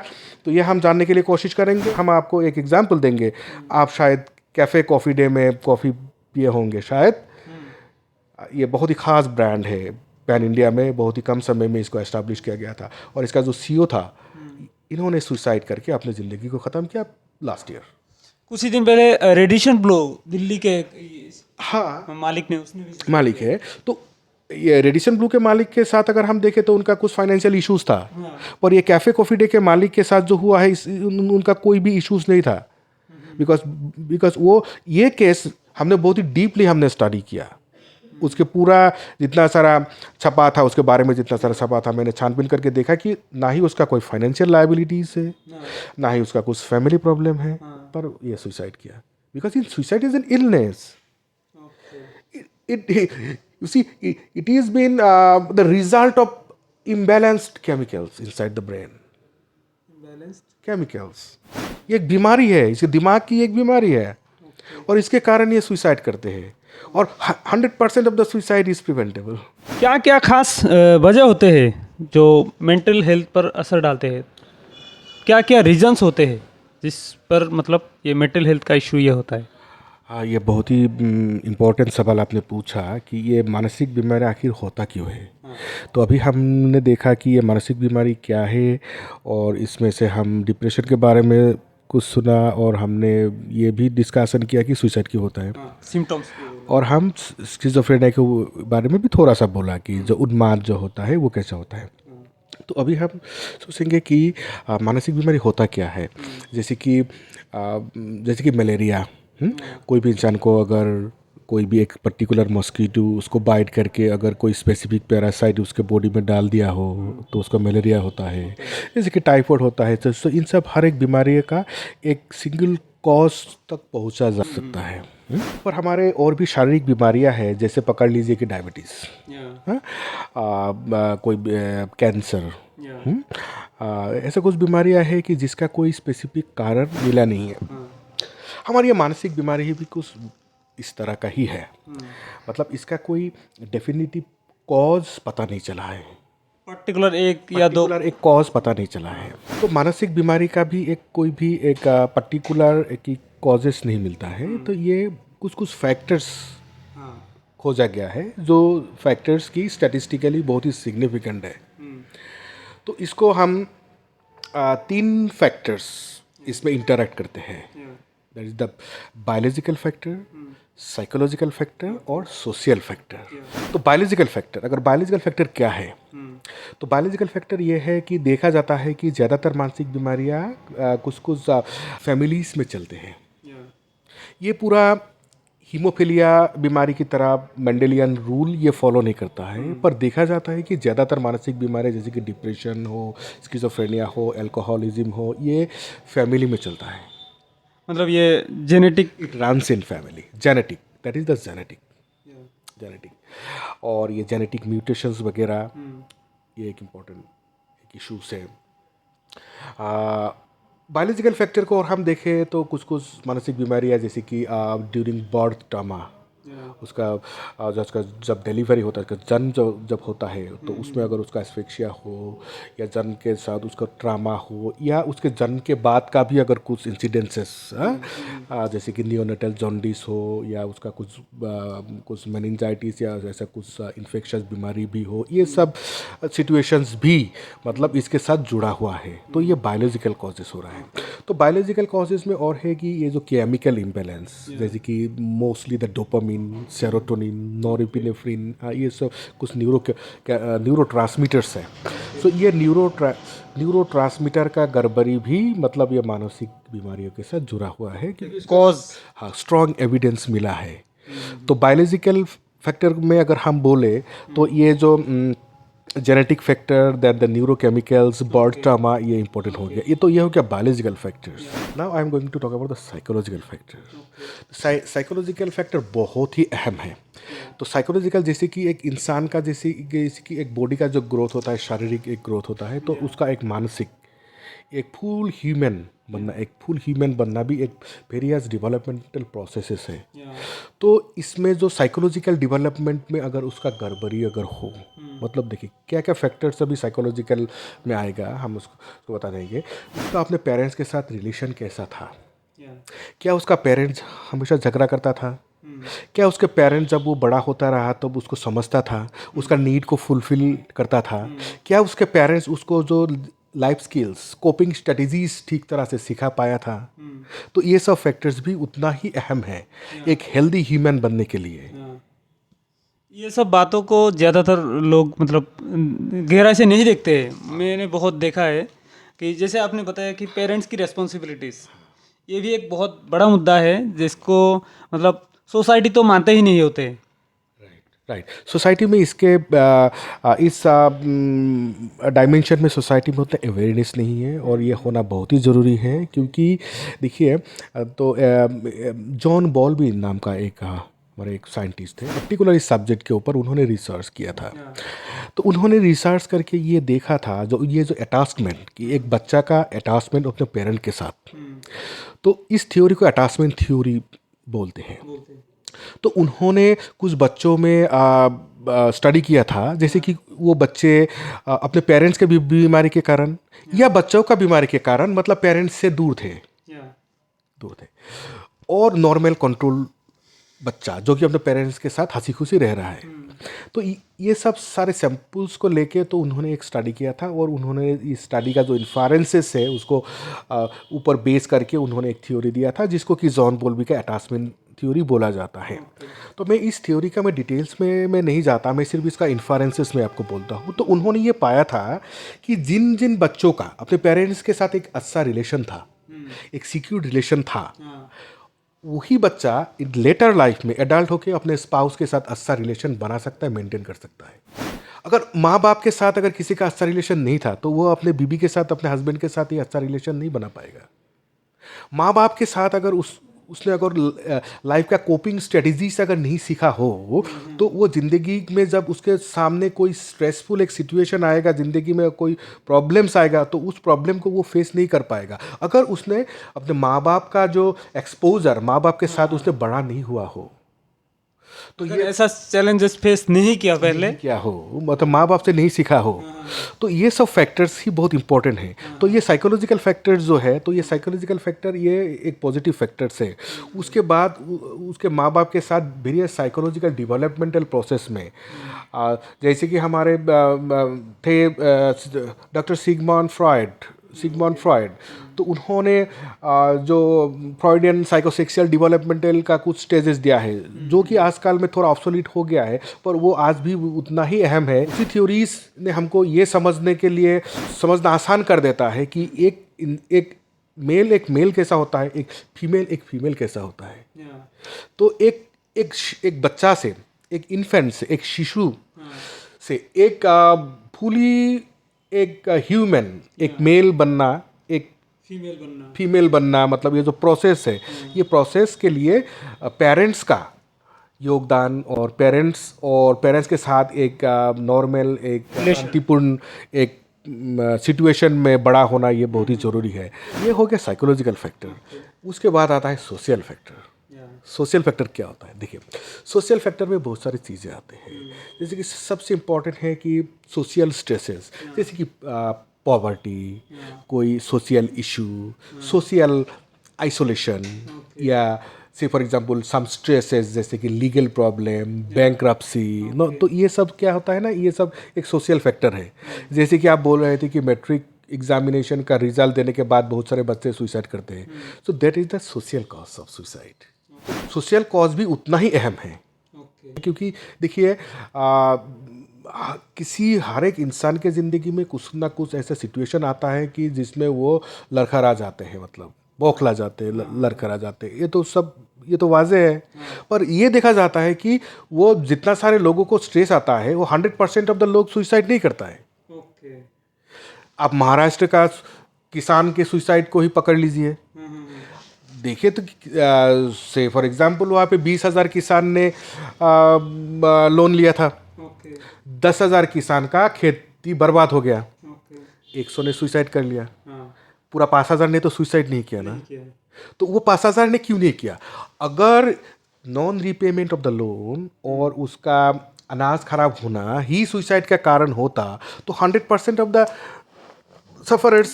तो ये हम जानने के लिए कोशिश करेंगे। हम आपको एक एग्जांपल देंगे। आप शायद कैफ़े कॉफ़ी डे में कॉफ़ी पिए होंगे शायद। ये बहुत ही ख़ास ब्रांड है, पैन इंडिया में बहुत ही कम समय में इसको एस्टैब्लिश किया गया था। और इसका जो सीईओ था, इन्होंने सुसाइड करके अपनी ज़िंदगी को ख़त्म किया लास्ट ईयर। कुछ ही दिन पहले रेडिशन ब्लो दिल्ली के हाँ, मालिक ने, उसने भी मालिक है। तो ये रेडिसन ब्लू के मालिक के साथ अगर हम देखें तो उनका कुछ फाइनेंशियल इश्यूज था। पर ये कैफ़े कॉफ़ी डे के मालिक के साथ जो हुआ है उनका कोई भी इश्यूज नहीं था। बिकॉज वो ये केस हमने बहुत ही डीपली हमने स्टडी किया। उसके पूरा जितना सारा छपा था, उसके बारे में जितना सारा छपा था, मैंने छानबीन करके देखा कि ना ही उसका कोई फाइनेंशियल लायबिलिटीज है, ना ही उसका कुछ फैमिली प्रॉब्लम है, पर ये सुसाइड किया। Because in suicide is an illness. You see, it has been the result of imbalanced chemicals inside the brain. Imbalanced chemicals. ये एक बीमारी है, इसके दिमाग की एक बीमारी है, और इसके कारण ये सुसाइड करते हैं। और 100% of the suicide is preventable. क्या क्या खास वजह होते हैं जो मेंटल हेल्थ पर असर डालते हैं? क्या क्या रीजंस होते हैं जिस पर मतलब ये मेंटल हेल्थ का इशू ये होता है? हाँ, ये बहुत ही इम्पोर्टेंट सवाल आपने पूछा कि ये मानसिक बीमारी आखिर होता क्यों है। तो अभी हमने देखा कि ये मानसिक बीमारी क्या है, और इसमें से हम डिप्रेशन के बारे में कुछ सुना, और हमने ये भी डिस्कशन किया कि सुसाइड क्यों होता है, सिम्टम्स, और हम स्किज़ोफ्रेनिया के बारे में भी थोड़ा सा बोला कि जो उन्माद जो होता है वो कैसा होता है। तो अभी हम सोचेंगे कि मानसिक बीमारी होता क्या है। जैसे कि मलेरिया। कोई भी इंसान को अगर कोई भी एक पर्टिकुलर मॉस्किटो उसको बाइट करके अगर कोई स्पेसिफिक पैरासाइट उसके बॉडी में डाल दिया हो तो उसका मलेरिया होता है। जैसे कि टाइफाइड होता है। तो इन सब हर एक बीमारी का एक सिंगल कॉज तक पहुंचा जा सकता है। पर हमारे और भी शारीरिक बीमारियां हैं, जैसे पकड़ लीजिए कि डायबिटीज़, कोई कैंसर, ऐसे कुछ बीमारियां हैं कि जिसका कोई स्पेसिफिक कारण मिला नहीं है। हमारी ये मानसिक बीमारी भी कुछ इस तरह का ही है। मतलब इसका कोई डेफिनेटिव कॉज पता नहीं चला है, पर्टिकुलर एक कॉज पता नहीं चला है। तो मानसिक बीमारी का भी कोई भी एक पर्टिकुलर एक कॉजेस नहीं मिलता है। तो ये कुछ फैक्टर्स खोजा गया है, जो फैक्टर्स की स्टैटिस्टिकली बहुत ही सिग्निफिकेंट है। तो इसको हम 3 फैक्टर्स इसमें इंटरैक्ट करते हैं। That is the biological factor, psychological factor और सोशल फैक्टर। तो बायोलॉजिकल फैक्टर, अगर बायोलॉजिकल फैक्टर क्या है, तो बायोलॉजिकल फैक्टर ये है कि देखा जाता है कि ज़्यादातर मानसिक बीमारियाँ कुछ फैमिलीज़ में चलते हैं। ये पूरा हीमोफीलिया बीमारी की तरह मेंडेलियन रूल ये फॉलो नहीं करता है, पर देखा जाता है कि ज़्यादातर मानसिक बीमारियाँ जैसे कि डिप्रेशन हो, स्किज़ोफ्रेनिया हो, अल्कोहलिज्म हो, ये फैमिली में चलता है. मतलब ये genetic it runs in family, genetic, that is the genetic. और ये जेनेटिक म्यूटेशंस वगैरह ये एक इम्पॉर्टेंट एक इशूज़ है. बायोलॉजिकल फैक्टर को और हम देखें तो कुछ कुछ मानसिक बीमारियाँ जैसे कि ड्यूरिंग बर्थ ट्रामा, उसका उसका जब डिलीवरी होता है, जन्म जब होता है तो उसमें अगर उसका एस्फिक्सिया हो या जन्म के साथ उसका ट्रामा हो या उसके जन्म के बाद का भी अगर कुछ इंसिडेंसेस जैसे कि नियोनेटल जॉन्डिस हो या उसका कुछ मेनिंजाइटिस या ऐसा कुछ इन्फेक्शस बीमारी भी हो, ये सब सिचुएशंस भी मतलब इसके साथ जुड़ा हुआ है. तो ये बायोलॉजिकल कॉजेस हो रहा है. तो बायोलॉजिकल कॉजेस में और है कि ये जो केमिकल इम्बैलेंस जैसे कि mostly the dopamine, serotonin, norepinephrine, ये सब कुछ न्यूरोट्रांसमीटर्स हैं. सो ये न्यूरोट्रांसमीटर का गड़बड़ी भी मतलब ये मानसिक बीमारियों के साथ जुड़ा हुआ है कि कॉज. हाँ, स्ट्रॉन्ग एविडेंस मिला है. तो बायोलॉजिकल फैक्टर में अगर हम बोले तो ये जो genetic factor, that the neurochemicals, birth trauma, ये इंपॉर्टेंट हो गया. ये हो गया biological factors. Now I am going to talk about the psychological factor. Psychological factor बहुत ही अहम है. तो साइकोलॉजिकल जैसे कि एक इंसान का जैसे कि एक बॉडी का जो ग्रोथ होता है, शारीरिक एक ग्रोथ होता है, तो उसका एक मानसिक एक फुल ह्यूमन बनना भी एक वेरियस डेवलपमेंटल प्रोसेसेस है. तो इसमें जो साइकोलॉजिकल डेवलपमेंट में अगर उसका गड़बड़ी अगर हो, मतलब देखिए क्या क्या फैक्टर्स अभी साइकोलॉजिकल में आएगा, हम उसको बता देंगे. उसका अपने पेरेंट्स के साथ रिलेशन कैसा था, क्या उसका पेरेंट्स हमेशा झगड़ा करता था, क्या उसके पेरेंट्स जब वो बड़ा होता रहा तब तो उसको समझता था, उसका नीड को फुलफिल करता था, क्या उसके पेरेंट्स उसको जो लाइफ स्किल्स, कोपिंग स्ट्रेटजीज ठीक तरह से सिखा पाया था. तो ये सब फैक्टर्स भी उतना ही अहम है एक हेल्दी ह्यूमन बनने के लिए. ये सब बातों को ज़्यादातर लोग मतलब गहराई से नहीं देखते हैं. मैंने बहुत देखा है कि जैसे आपने बताया कि पेरेंट्स की रिस्पॉन्सिबिलिटीज़, ये भी एक बहुत बड़ा मुद्दा है जिसको मतलब सोसाइटी तो मानते ही नहीं होते. राइट. सोसाइटी में इसके इस डायमेंशन में सोसाइटी में उतना अवेयरनेस नहीं है और ये होना बहुत ही ज़रूरी है. क्योंकि देखिए तो जॉन बॉल्बी नाम का हमारे एक साइंटिस्ट थे, पर्टिकुलर इस सब्जेक्ट के ऊपर उन्होंने रिसर्च किया था. तो उन्होंने रिसर्च करके ये देखा था ये जो अटैचमेंट कि एक बच्चा का अटैचमेंट अपने पेरेंट के साथ, तो इस थ्योरी को अटैचमेंट थ्योरी बोलते हैं. तो उन्होंने कुछ बच्चों में स्टडी किया था जैसे कि वो बच्चे अपने पेरेंट्स के बीमारी के कारण या बच्चों का बीमारी के कारण मतलब पेरेंट्स से दूर थे और नॉर्मल कंट्रोल बच्चा जो कि अपने पेरेंट्स के साथ हंसी खुशी रह रहा है. तो ये सब सारे सैम्पल्स को लेके तो उन्होंने एक स्टडी किया था और उन्होंने इस स्टडी का जो इन्फरेंसेस है उसको ऊपर बेस करके उन्होंने एक थ्योरी दिया था जिसको कि जॉन बॉल्बी का अटैचमेंट थ्योरी बोला जाता है. तो मैं इस थ्योरी का मैं डिटेल्स में मैं नहीं जाता, मैं सिर्फ इसका इन्फरेंसेस में आपको बोलता हूँ. तो उन्होंने ये पाया था कि जिन जिन बच्चों का अपने पेरेंट्स के साथ एक अच्छा रिलेशन था, एक सिक्योर रिलेशन था, वही बच्चा लेटर लाइफ में एडल्ट होकर अपने स्पाउस के साथ अच्छा रिलेशन बना सकता है, मेंटेन कर सकता है. अगर माँ बाप के साथ अगर किसी का अच्छा रिलेशन नहीं था तो वो अपने बीबी के साथ, अपने हस्बैंड के साथ ये अच्छा रिलेशन नहीं बना पाएगा. माँ बाप के साथ अगर उसने अगर लाइफ का कोपिंग स्ट्रेटजीज अगर नहीं सीखा हो तो वो ज़िंदगी में जब उसके सामने कोई स्ट्रेसफुल एक सिचुएशन आएगा, ज़िंदगी में कोई प्रॉब्लम्स आएगा तो उस प्रॉब्लम को वो फेस नहीं कर पाएगा अगर उसने अपने माँ बाप का जो एक्सपोजर माँ बाप के साथ उसने बड़ा नहीं हुआ हो. तो ये ऐसा चैलेंजेस फेस नहीं किया पहले क्या हो, मतलब माँ बाप से नहीं सीखा हो. तो ये सब फैक्टर्स ही बहुत इंपॉर्टेंट हैं. तो ये साइकोलॉजिकल फैक्टर्स जो है, तो ये साइकोलॉजिकल फैक्टर ये एक पॉजिटिव फैक्टर्स है. उसके बाद उसके माँ बाप के साथ वेरियस साइकोलॉजिकल डेवलपमेंटल प्रोसेस में जैसे कि हमारे थे डॉक्टर सिगमंड फ्रॉइड. तो उन्होंने जो फ्रॉइडियन साइकोसेक्सुअल डेवलपमेंटल का कुछ स्टेजेस दिया है जो कि आजकल में थोड़ा ऑब्सोलीट हो गया है पर वो आज भी उतना ही अहम है. इसी थ्योरीज ने हमको ये समझना आसान कर देता है कि एक एक मेल कैसा होता है, एक फीमेल कैसा होता है। तो एक बच्चा से, एक इन्फेंट से, एक शिशु से एक फुली एक ह्यूमन, एक मेल बनना, एक फीमेल बनना, मतलब ये जो प्रोसेस है, ये प्रोसेस के लिए पेरेंट्स का योगदान और पेरेंट्स के साथ एक नॉर्मल, एक शांतिपूर्ण एक सिचुएशन में बड़ा होना, ये बहुत ही ज़रूरी है। ये हो गया साइकोलॉजिकल फैक्टर। उसके बाद आता है सोशल फैक्टर। सोशल फैक्टर क्या होता है? देखिए, सोशल फैक्टर में बहुत सारी चीज़ें आते हैं। जैसे कि सबसे इम्पॉर्टेंट है कि सोशल स्ट्रेसेस, जैसे कि पॉवर्टी, कोई सोशल इशू, सोशल आइसोलेशन, या से फॉर एग्जांपल सम स्ट्रेसेस जैसे कि लीगल प्रॉब्लम, बैंक्रप्सी, नो, तो ये सब क्या होता है ना, ये सब एक सोशल फैक्टर है। जैसे कि आप बोल रहे थे कि मैट्रिक एग्जामिनेशन का रिजल्ट देने के बाद बहुत सारे बच्चे सुसाइड करते हैं, so that is the social cause of suicide. Social cause भी उतना ही अहम है, क्योंकि देखिए हर एक इंसान के ज़िंदगी में कुछ ना कुछ ऐसा सिचुएशन आता है कि जिसमें वो लड़खड़ा जाते हैं, मतलब बौखला जाते हैं, लड़खड़ा जाते हैं। ये तो वाज़ेह है। पर ये देखा जाता है कि वो जितना सारे लोगों को स्ट्रेस आता है, वो 100% ऑफ द लोग सुसाइड नहीं करता है। आप महाराष्ट्र का किसान के सुसाइड को ही पकड़ लीजिए, देखिए तो से फॉर एग्जांपल वहाँ पे 20,000 किसान ने लोन लिया था, 10,000 किसान का खेती बर्बाद हो गया, 100 ने सुसाइड कर लिया, पूरा 5,000 ने तो सुसाइड नहीं किया ना। तो वो 5,000 ने क्यों नहीं किया? अगर non repayment of the loan और उसका अनाज खराब होना ही सुसाइड का कारण होता, तो 100% ऑफ द सफरर्स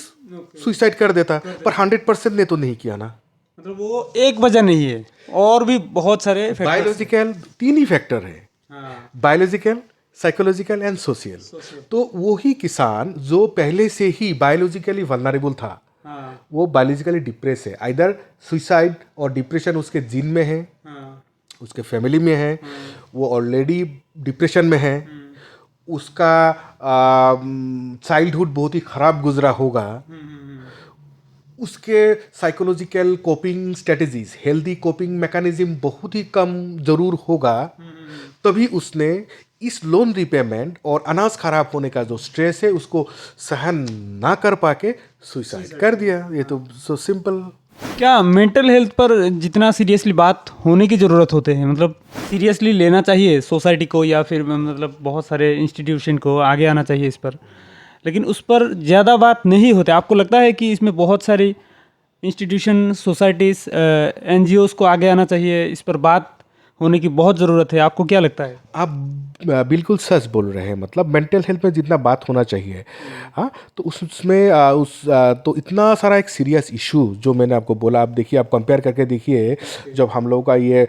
सुसाइड कर देता, पर 100% ने तो नहीं किया ना। मतलब वो एक वजह नहीं है, और भी बहुत सारे बायोलॉजिकल 3 ही फैक्टर है, बायोलॉजिकल, साइकोलॉजिकल एंड सोशल। तो वो ही किसान जो पहले से ही बायोलॉजिकली वल्नरेबल था, वो बायोलॉजिकली डिप्रेस है, आइदर सुसाइड और डिप्रेशन उसके जीन में है, उसके फैमिली में है, वो ऑलरेडी डिप्रेशन में है, उसका चाइल्डहुड बहुत ही ख़राब गुजरा होगा, उसके psychological coping strategies, healthy coping mechanism बहुत ही कम ज़रूर होगा, तभी उसने इस लोन रिपेमेंट और अनाज खराब होने का जो स्ट्रेस है उसको सहन ना कर पाके सुसाइड कर दिया। ये तो सो सिंपल। क्या मेंटल हेल्थ पर जितना सीरियसली बात होने की ज़रूरत होते हैं, मतलब सीरियसली लेना चाहिए सोसाइटी को, या फिर मतलब बहुत सारे इंस्टीट्यूशन को आगे आना चाहिए इस पर, लेकिन उस पर ज़्यादा बात नहीं होती? आपको लगता है कि इसमें बहुत सारी इंस्टीट्यूशन, सोसाइटीज़, NGOs को आगे आना चाहिए, इस पर बात होने की बहुत ज़रूरत है? आपको क्या लगता है? आप बिल्कुल सच बोल रहे हैं। मतलब मेंटल हेल्थ में जितना बात होना चाहिए, हाँ, तो तो इतना सारा एक सीरियस इशू जो मैंने आपको बोला, आप देखिए, आप कंपेयर करके देखिए, जब हम लोग का ये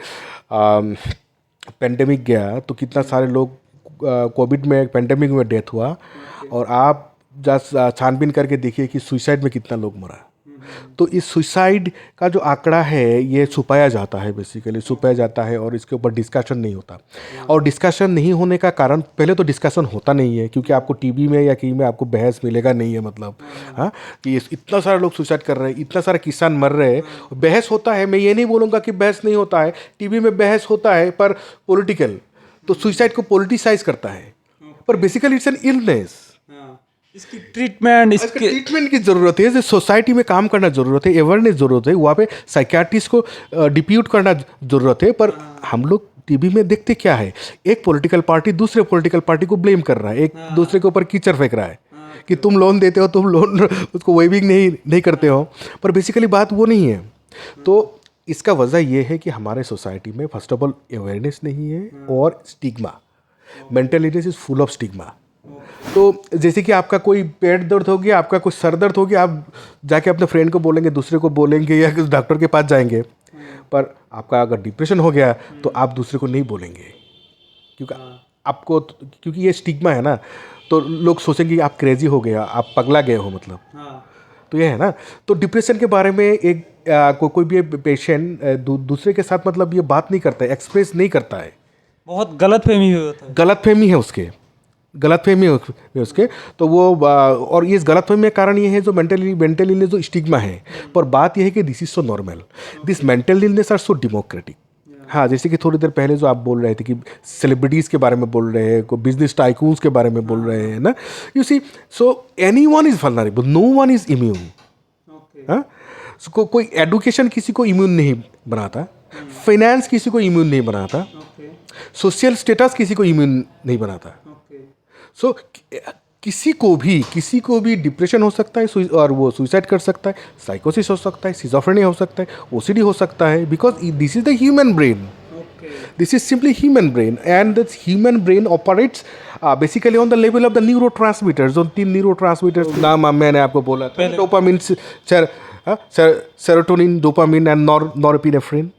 पेंडेमिक गया तो कितना सारे लोग कोविड में, पेंडेमिक में डेथ हुआ, और आप छानबीन करके देखिए कि सुसाइड में कितना लोग मरा। तो इस सुसाइड का जो आंकड़ा है ये छुपाया जाता है, बेसिकली छुपाया जाता है, और इसके ऊपर डिस्कशन नहीं होता। और डिस्कशन नहीं होने का कारण, पहले तो डिस्कशन होता नहीं है, क्योंकि आपको टीवी में या कहीं में आपको बहस मिलेगा नहीं है, मतलब हाँ, कि इतना सारे लोग सुसाइड कर रहे हैं, इतना सारे किसान मर रहे हैं, बहस होता है। मैं ये नहीं बोलूँगा कि बहस नहीं होता है, टीवी में बहस होता है, पर पॉलिटिकल, तो सुसाइड को पॉलिटिसाइज करता है, पर बेसिकली इट्स एन इलनेस। इसकी ट्रीटमेंट की ज़रूरत है, सोसाइटी में काम करना ज़रूरत है, अवेयरनेस ज़रूरत है, वहाँ पे साइकियाट्रिस्ट को डिप्यूट करना ज़रूरत है। पर हम लोग टीवी में देखते क्या है, एक पॉलिटिकल पार्टी दूसरे पॉलिटिकल पार्टी को ब्लेम कर रहा है, एक दूसरे के ऊपर कीचड़ फेंक रहा है कि तुम लोन देते हो, तुम लोन उसको वेविंग नहीं करते हो, पर बेसिकली बात वो नहीं है। तो इसका वजह ये है कि हमारे सोसाइटी में फर्स्ट ऑफ ऑल अवेयरनेस नहीं है, और stigma, mental illness is full of stigma. तो जैसे कि आपका कोई पेट दर्द हो गया, आपका कोई सर दर्द हो गया, आप जाके अपने फ्रेंड को बोलेंगे, दूसरे को बोलेंगे, या डॉक्टर के पास जाएंगे। पर आपका अगर डिप्रेशन हो गया तो आप दूसरे को नहीं बोलेंगे, क्योंकि ये स्टिग्मा है ना, तो लोग सोचेंगे आप क्रेजी हो गया, आप पगला गए हो, मतलब तो ये है ना। तो डिप्रेशन के बारे में एक कोई भी पेशेंट दूसरे के साथ मतलब ये बात नहीं करता है, एक्सप्रेस नहीं करता है, बहुत गलतफहमी होता है, गलतफहमी है उसके। गलतफहमी है उसके, तो वो और ये गलतफहमी का कारण ये है जो मेंटल इलनेस जो स्टिग्मा है, पर बात ये है कि this is so normal, this mental illness are so democratic. हाँ, जैसे कि थोड़ी देर पहले जो आप बोल रहे थे कि सेलिब्रिटीज़ के बारे में बोल रहे हैं, को बिजनेस टाइकून्स के बारे में बोल रहे हैं ना, you see, so anyone is vulnerable, no one is immune. हाँ, कोई एडुकेशन किसी को इम्यून नहीं बनाता, फाइनेंस किसी को इम्यून नहीं बनाता, सोशल स्टेटस किसी को इम्यून नहीं बनाता। सो किसी को भी डिप्रेशन हो सकता है और वो सुसाइड कर सकता है, साइकोसिस हो सकता है, सिजोफ्रेनिया हो सकता है, ओसीडी हो सकता है, because this is the human brain, this is simply human brain, and this human brain operates basically on the level of the neuro transmitters. जो 3 न्यूरो ट्रांसमीटर्स नाम मैंने आपको बोला था, dopamine, serotonin, dopamine and norepinephrine,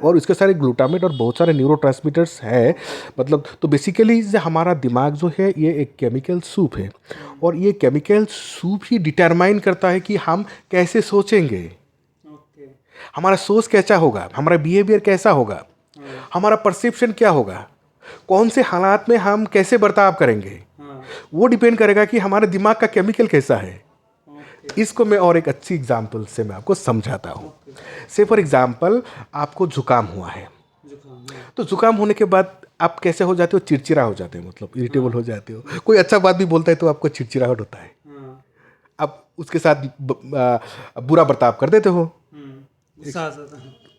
और इसके सारे glutamate और बहुत सारे न्यूरोट्रांसमीटर्स है। मतलब तो बेसिकली हमारा दिमाग जो है ये एक केमिकल सूप है, और ये केमिकल सूप ही डिटरमाइन करता है कि हम कैसे सोचेंगे, हमारा सोच कैसा होगा, हमारा बिहेवियर कैसा होगा, हमारा परसेप्शन क्या होगा, कौन से हालात में हम कैसे बर्ताव करेंगे, वो डिपेंड करेगा कि हमारे दिमाग का केमिकल कैसा है। इसको मैं और एक अच्छी एग्जाम्पल से मैं आपको समझाता हूँ। से फॉर एग्जाम्पल, आपको जुकाम हुआ है, तो जुकाम होने के बाद आप कैसे हो जाते हो, चिड़चिड़ा हो जाते हो, मतलब इरिटेबल हो जाते हो। कोई अच्छा बात भी बोलता है तो आपको चिड़चिड़ाहट होता है, आप उसके साथ बुरा बर्ताव कर देते हो।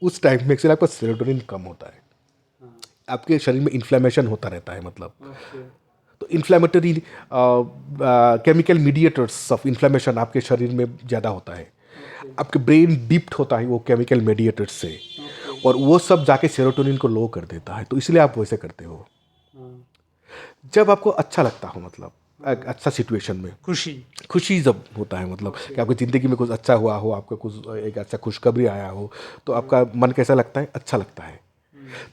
उस टाइम में एक्चुअली आपका सेरोटोनिन कम होता है, आपके शरीर में इन्फ्लेमेशन होता रहता है। मतलब तो inflammatory chemical mediators of inflammation आपके शरीर में ज़्यादा होता है, आपके ब्रेन डिप्ट होता है वो केमिकल मीडिएटर्स से, और वो सब जाके सेरोटोनिन को लो कर देता है, तो इसलिए आप वैसे करते हो। जब आपको अच्छा लगता हो, मतलब एक अच्छा सिचुएशन में खुशी जब होता है, मतलब कि आपकी ज़िंदगी में कुछ अच्छा हुआ हो, आपको कुछ एक अच्छा खुशखबरी आया हो, तो आपका मन कैसा लगता है, अच्छा लगता है।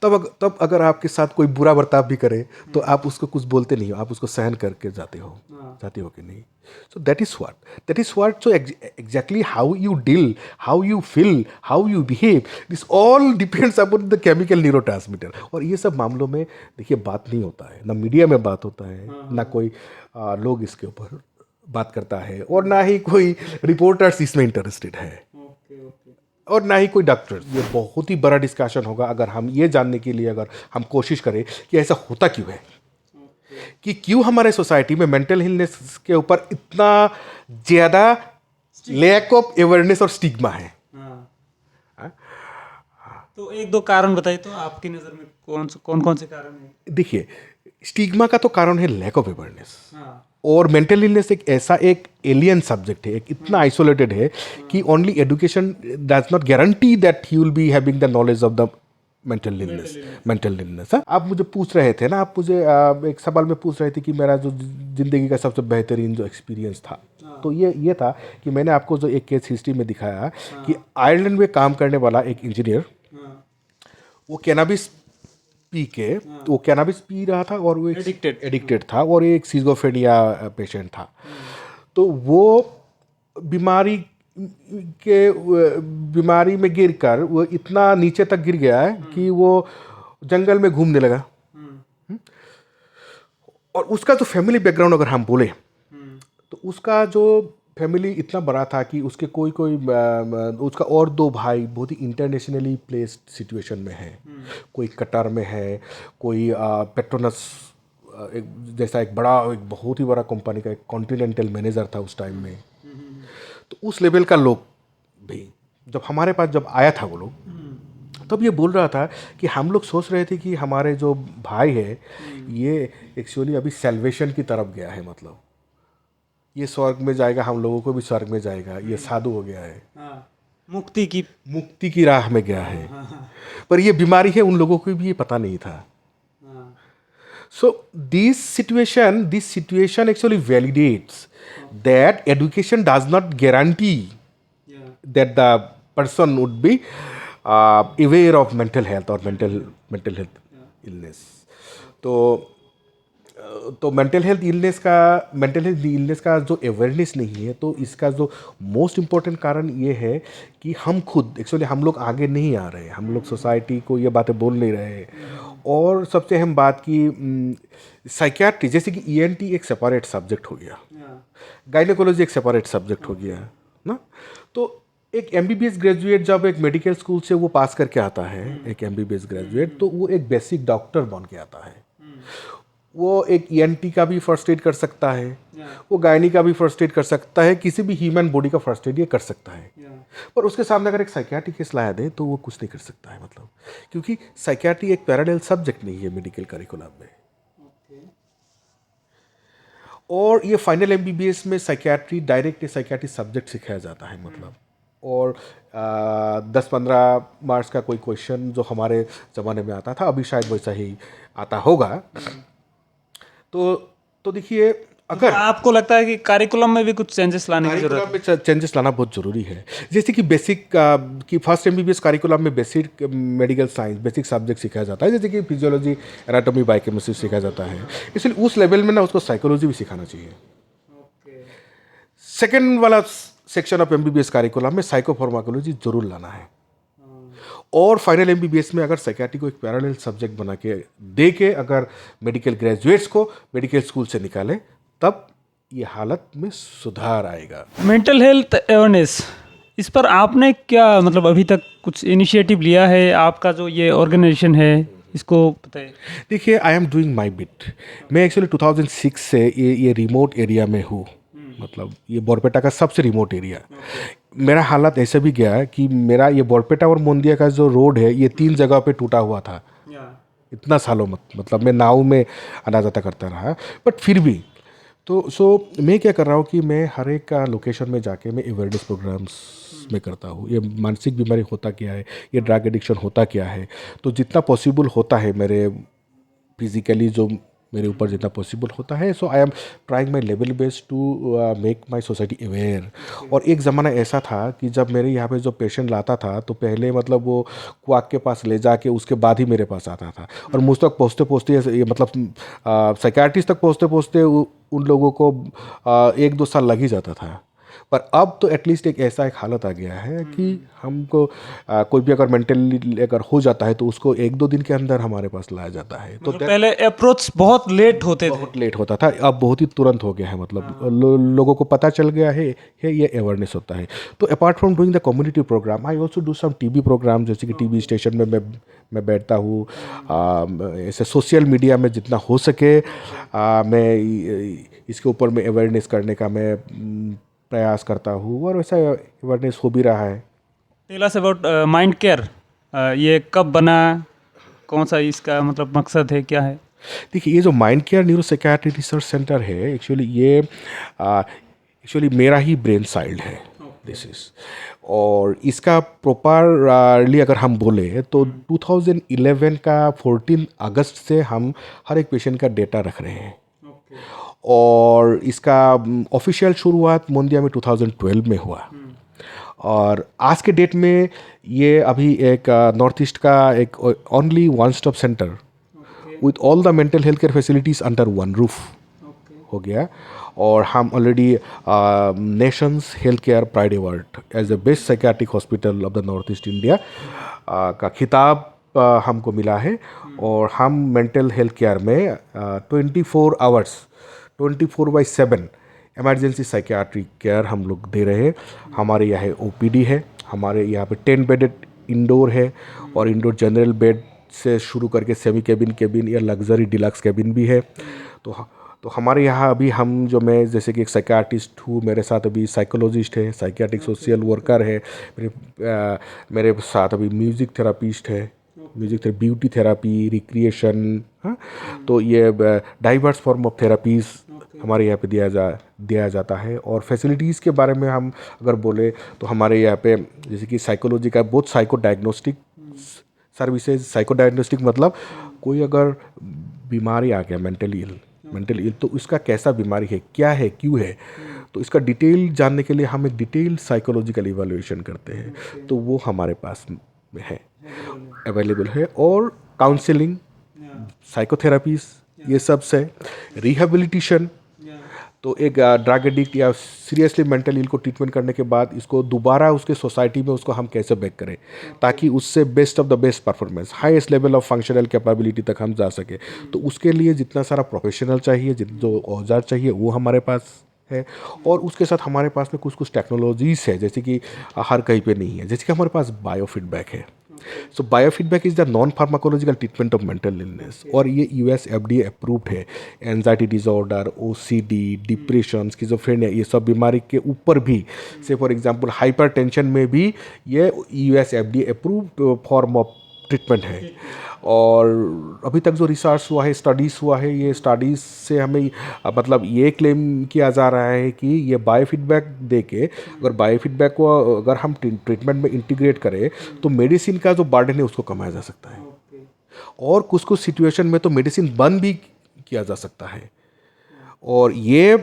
तब अगर आपके साथ कोई बुरा बर्ताव भी करे तो आप उसको कुछ बोलते नहीं हो, आप उसको सहन करके जाते हो कि नहीं। So that is what so exactly how you deal, how you feel, how you behave, this all depends upon the chemical neurotransmitter. और ये सब मामलों में देखिए बात नहीं होता है, ना मीडिया में बात होता है, ना कोई लोग इसके ऊपर बात करता है, और ना ही कोई रिपोर्टर्स इसमें इंटरेस्टेड है, और ना ही कोई डॉक्टर। ये बहुत ही बड़ा डिस्कशन होगा अगर हम ये जानने के लिए अगर हम कोशिश करें कि ऐसा होता क्यों है, कि क्यों हमारे सोसाइटी में मेंटल इलनेस के ऊपर इतना ज़्यादा लैक ऑफ अवेयरनेस और स्टिग्मा है। तो 1-2 कारण बताइए तो आपकी नज़र में कौन से कारण हैं? देखिए, स्टिग्मा का तो कारण है लैक ऑफ अवेयरनेस, और मेंटल इलनेस एक ऐसा एक एलियन सब्जेक्ट है, एक इतना आइसोलेटेड है कि only education does not guarantee that he will be having the knowledge of the mental illness. आप मुझे पूछ रहे थे ना, आप मुझे एक सवाल में पूछ रहे थे कि मेरा जो ज़िंदगी का सबसे बेहतरीन जो एक्सपीरियंस था, तो ये था कि मैंने आपको जो एक केस हिस्ट्री में दिखाया कि आयरलैंड में काम करने वाला एक इंजीनियर, वो कैनाबिस वो कैनाबिस पी रहा था, और वो एडिक्टेड था, और एक सिजोफ्रेनिया पेशेंट था। तो वो बीमारी में गिरकर वो इतना नीचे तक गिर गया है कि वो जंगल में घूमने लगा। और उसका जो फैमिली बैकग्राउंड अगर हम बोले, तो उसका जो फैमिली इतना बड़ा था कि उसके कोई उसका और 2 भाई बहुत ही इंटरनेशनली प्लेस्ड सिचुएशन में है। कोई कतर में है, कोई पेट्रोनस जैसा एक बहुत ही बड़ा कंपनी का एक कॉन्टिनेंटल मैनेजर था उस टाइम में। तो उस लेवल का लोग भी जब हमारे पास जब आया था वो लोग, तब ये बोल रहा था कि हम लोग सोच रहे थे कि हमारे जो भाई है ये एक्चुअली अभी सैल्वेशन की तरफ गया है, मतलब ये स्वर्ग में जाएगा, हम लोगों को भी स्वर्ग में जाएगा, ये साधु हो गया है, मुक्ति की राह में गया है। पर ये बीमारी है उन लोगों को भी ये पता नहीं था। So this situation actually validates that education does not guarantee that the person would be aware of mental health और मेंटल हेल्थ इलनेस। तो मेंटल हेल्थ इलनेस का जो अवेयरनेस नहीं है, तो इसका जो मोस्ट इम्पोर्टेंट कारण ये है कि हम खुद एक्चुअली हम लोग आगे नहीं आ रहे हैं, हम लोग सोसाइटी को ये बातें बोल नहीं रहे हैं, और सबसे अहम बात की साइकियाट्री, जैसे कि ईएनटी एक सेपरेट सब्जेक्ट हो गया, गायनेकोलॉजी एक सेपरेट सब्जेक्ट हो गया ना। तो एक एमबीबीएस ग्रेजुएट जब एक मेडिकल स्कूल से वो पास करके आता है, एक एमबीबीएस ग्रेजुएट, तो वो एक बेसिक डॉक्टर बन के आता है। वो एक ईएनटी का भी फर्स्ट एड कर सकता है, वो गायनी का भी फर्स्ट एड कर सकता है, किसी भी ह्यूमन बॉडी का फर्स्ट एड ये कर सकता है। पर उसके सामने अगर एक साइकियाट्री केस लाया दे तो वो कुछ नहीं कर सकता है, मतलब क्योंकि साइकियाट्री एक पैरेलल सब्जेक्ट नहीं है मेडिकल करिकुलम में। और ये फाइनल एमबीबीएस में साइकियाट्री डायरेक्ट साइकियाट्री सब्जेक्ट सिखाया जाता है, मतलब। और 10-15 मार्क्स का कोई क्वेश्चन जो हमारे ज़माने में आता था, अभी शायद वैसा ही आता होगा। तो देखिए, अगर आपको लगता है कि करिकुलम में भी कुछ चेंजेस लाने की जरूरत करिकुलम में चेंजेस लाना बहुत ज़रूरी है। जैसे कि बेसिक कि फर्स्ट एमबीबीएस करिकुलम में basic medical science, basic subject सिखाया जाता है, जैसे कि फिजियोलॉजी, एनाटॉमी, बायोकेमिस्ट्री सिखाया जाता है। इसलिए उस लेवल में ना उसको साइकोलॉजी भी सिखाना चाहिए। सेकेंड वाला सेक्शन ऑफ एमबीबीएस करिकुलम में साइकोफार्माकोलॉजी जरूर लाना है। और फाइनल एमबीबीएस में अगर साइकियाट्री को एक पैरेलल सब्जेक्ट बना के दे के अगर मेडिकल ग्रेजुएट्स को मेडिकल स्कूल से निकाले, तब ये हालत में सुधार आएगा। मेंटल हेल्थ अवेयरनेस, इस पर आपने क्या मतलब अभी तक कुछ इनिशिएटिव लिया है? आपका जो ये ऑर्गेनाइजेशन है इसको बताइए। देखिए, I am doing my bit. मैं एक्चुअली 2006 से ये रिमोट एरिया में हूँ, मतलब ये बोरपेटा का सबसे रिमोट एरिया। मेरा हालत ऐसे भी गया है कि मेरा ये बोरपेटा और मोंदिया का जो रोड है, ये 3 जगह पे टूटा हुआ था इतना सालों मतलब मैं नाव में आना जाता करता रहा। बट फिर भी तो मैं क्या कर रहा हूँ कि मैं हर एक का लोकेशन में जाके मैं अवेयरनेस प्रोग्राम्स में करता हूँ। ये मानसिक बीमारी होता क्या है, ये ड्रग एडिक्शन होता क्या है, तो जितना पॉसिबल होता है मेरे फिजिकली जो मेरे ऊपर जितना पॉसिबल होता है, so I am trying my level best to make my society aware. और एक ज़माना ऐसा था कि जब मेरे यहाँ पे जो पेशेंट लाता था, तो पहले मतलब वो क्वाक के पास ले जाके उसके बाद ही मेरे पास आता था। और मुझ तक पहुँचते पहुँचते मतलब साइकियाट्रिस्ट तक पहुँचते पहुँचते उन लोगों को 1-2 साल लग ही जाता था। पर अब तो एटलीस्ट एक ऐसा एक हालत आ गया है कि हमको कोई भी अगर मेंटली अगर हो जाता है तो उसको 1-2 दिन के अंदर हमारे पास लाया जाता है। तो पहले अप्रोच बहुत लेट होते थे, बहुत लेट होता था, अब बहुत ही तुरंत हो गया है, मतलब लोगों को पता चल गया है ये अवेयरनेस होता है। तो apart from doing the community programme, I also do some TV programme, जैसे कि टीवी स्टेशन में मैं बैठता हूँ। ऐसे सोशल मीडिया में जितना हो सके मैं इसके ऊपर में अवेयरनेस करने का मैं प्रयास करता हूँ, और वैसा अवेयरनेस हो भी रहा है। Tell us about Mind Care, ये कब बना, कौन सा इसका मतलब मकसद है, क्या है? देखिए, ये जो mind Care neuro psychiatry research centre है, एक्चुअली ये मेरा ही ब्रेन चाइल्ड है, दिस इज। और इसका प्रॉपरली अगर हम बोले तो 2011 का 14 अगस्त से हम हर एक पेशेंट का डेटा रख रहे हैं। और इसका ऑफिशियल शुरुआत मोंदिया में 2012 में हुआ। और आज के डेट में ये अभी एक नॉर्थ ईस्ट का एक only one stop centre with all the mental health care facilities under one roof हो गया। और हम already Nation's health care pride award as the best psychiatric hospital of the North East India का खिताब हमको मिला है। और हम मेंटल हेल्थ केयर में 24 आवर्स 24/7 इमरजेंसी साइकियाट्रिक केयर हम लोग दे रहे हैं। हमारे यहाँ ओपीडी है, हमारे यहाँ पे 10 बेडेड इंडोर है, और इंडोर जनरल बेड से शुरू करके सेमी केबिन या लग्जरी डिलक्स केबिन भी है। तो हमारे यहाँ अभी हम जो मैं जैसे कि एक साइकियाट्रिस्ट हूँ, मेरे साथ अभी साइकोलॉजिस्ट है, साइकियाट्रिक सोशल वर्कर है, मेरे साथ अभी म्यूज़िक थेरापिस्ट है, म्यूज़िक ब्यूटी थेरापी, रिक्रिएशन, हाँ। तो ये डाइवर्स फॉर्म ऑफ थेरापीज़ हमारे यहाँ पे दिया जाता है। और फैसिलिटीज़ के बारे में हम अगर बोले तो हमारे यहाँ पे जैसे कि साइकोलॉजी का बहुत psycho diagnostic services. Psycho diagnostic मतलब कोई अगर बीमारी आ गया मेंटल इल, तो उसका कैसा बीमारी है, क्या है, क्यों है, तो इसका डिटेल जानने के लिए हम एक डिटेल साइकोलॉजिकल इवैल्यूएशन करते हैं। तो वो हमारे पास में है, अवेलेबल है। और काउंसलिंग, साइकोथेरापीज, ये सब से रिहेबिलिटेशन, तो एक ड्रग एडिक्ट या सीरियसली मेंटल इल को ट्रीटमेंट करने के बाद इसको दोबारा उसके सोसाइटी में उसको हम कैसे बैक करें ताकि उससे best of the best performance highest level of functional capability तक हम जा सके। तो उसके लिए जितना सारा प्रोफेशनल चाहिए, जो औजार चाहिए वो हमारे पास है, और उसके साथ हमारे पास में कुछ कुछ टेक्नोलॉजीज़ है जैसे कि हर कहीं पे नहीं है। जैसे कि हमारे पास बायोफीडबैक है। So biofeedback is the non pharmacological treatment of mental illness, और ये US FDA अप्रूव्ड है। Anxiety disorder, OCD, depression, schizophrenia, ये सब बीमारी के ऊपर भी, से फॉर एग्जांपल हाइपरटेंशन में भी ये US FDA approved form of treatment है। और अभी तक जो रिसर्च हुआ है, स्टडीज़ हुआ है, ये स्टडीज़ से हमें मतलब ये क्लेम किया जा रहा है कि ये बायोफीडबैक दे के, अगर बायोफीडबैक को अगर हम ट्रीटमेंट में इंटीग्रेट करें तो मेडिसिन का जो बर्डन है उसको कमाया जा सकता है, और कुछ कुछ सिचुएशन में तो मेडिसिन बंद भी किया जा सकता है। और ये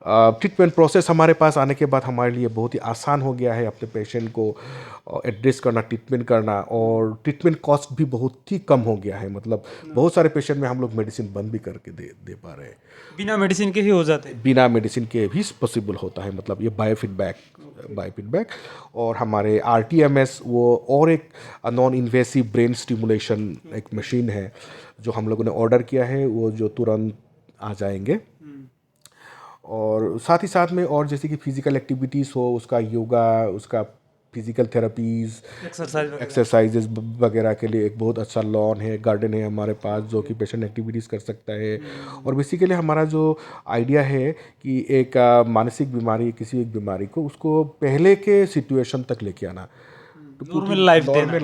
ट्रीटमेंट प्रोसेस हमारे पास आने के बाद हमारे लिए बहुत ही आसान हो गया है अपने पेशेंट को एड्रेस करना, ट्रीटमेंट करना, और ट्रीटमेंट कॉस्ट भी बहुत ही कम हो गया है। मतलब बहुत सारे पेशेंट में हम लोग मेडिसिन बंद भी करके दे पा रहे हैं, बिना मेडिसिन के ही हो जाते हैं। बिना मेडिसिन के भी पॉसिबल होता है। मतलब ये बायोफीडबैक और हमारे RTMS वो और एक नॉन इन्वेसिव ब्रेन स्टिमुलेशन एक मशीन है जो हम लोगों ने ऑर्डर किया है, वो जो तुरंत आ जाएंगे। और साथ ही साथ में और जैसे कि फिज़िकल एक्टिविटीज़ हो, उसका योगा, उसका फिज़िकल थेरेपीज़, एक्सरसाइजेज वगैरह के लिए एक बहुत अच्छा लॉन है, गार्डन है हमारे पास जो कि पेशेंट एक्टिविटीज़ कर सकता है। और बेसिकली हमारा जो आइडिया है कि एक मानसिक बीमारी, किसी एक बीमारी को उसको पहले के सिचुएशन तक लेके आना, नॉर्मल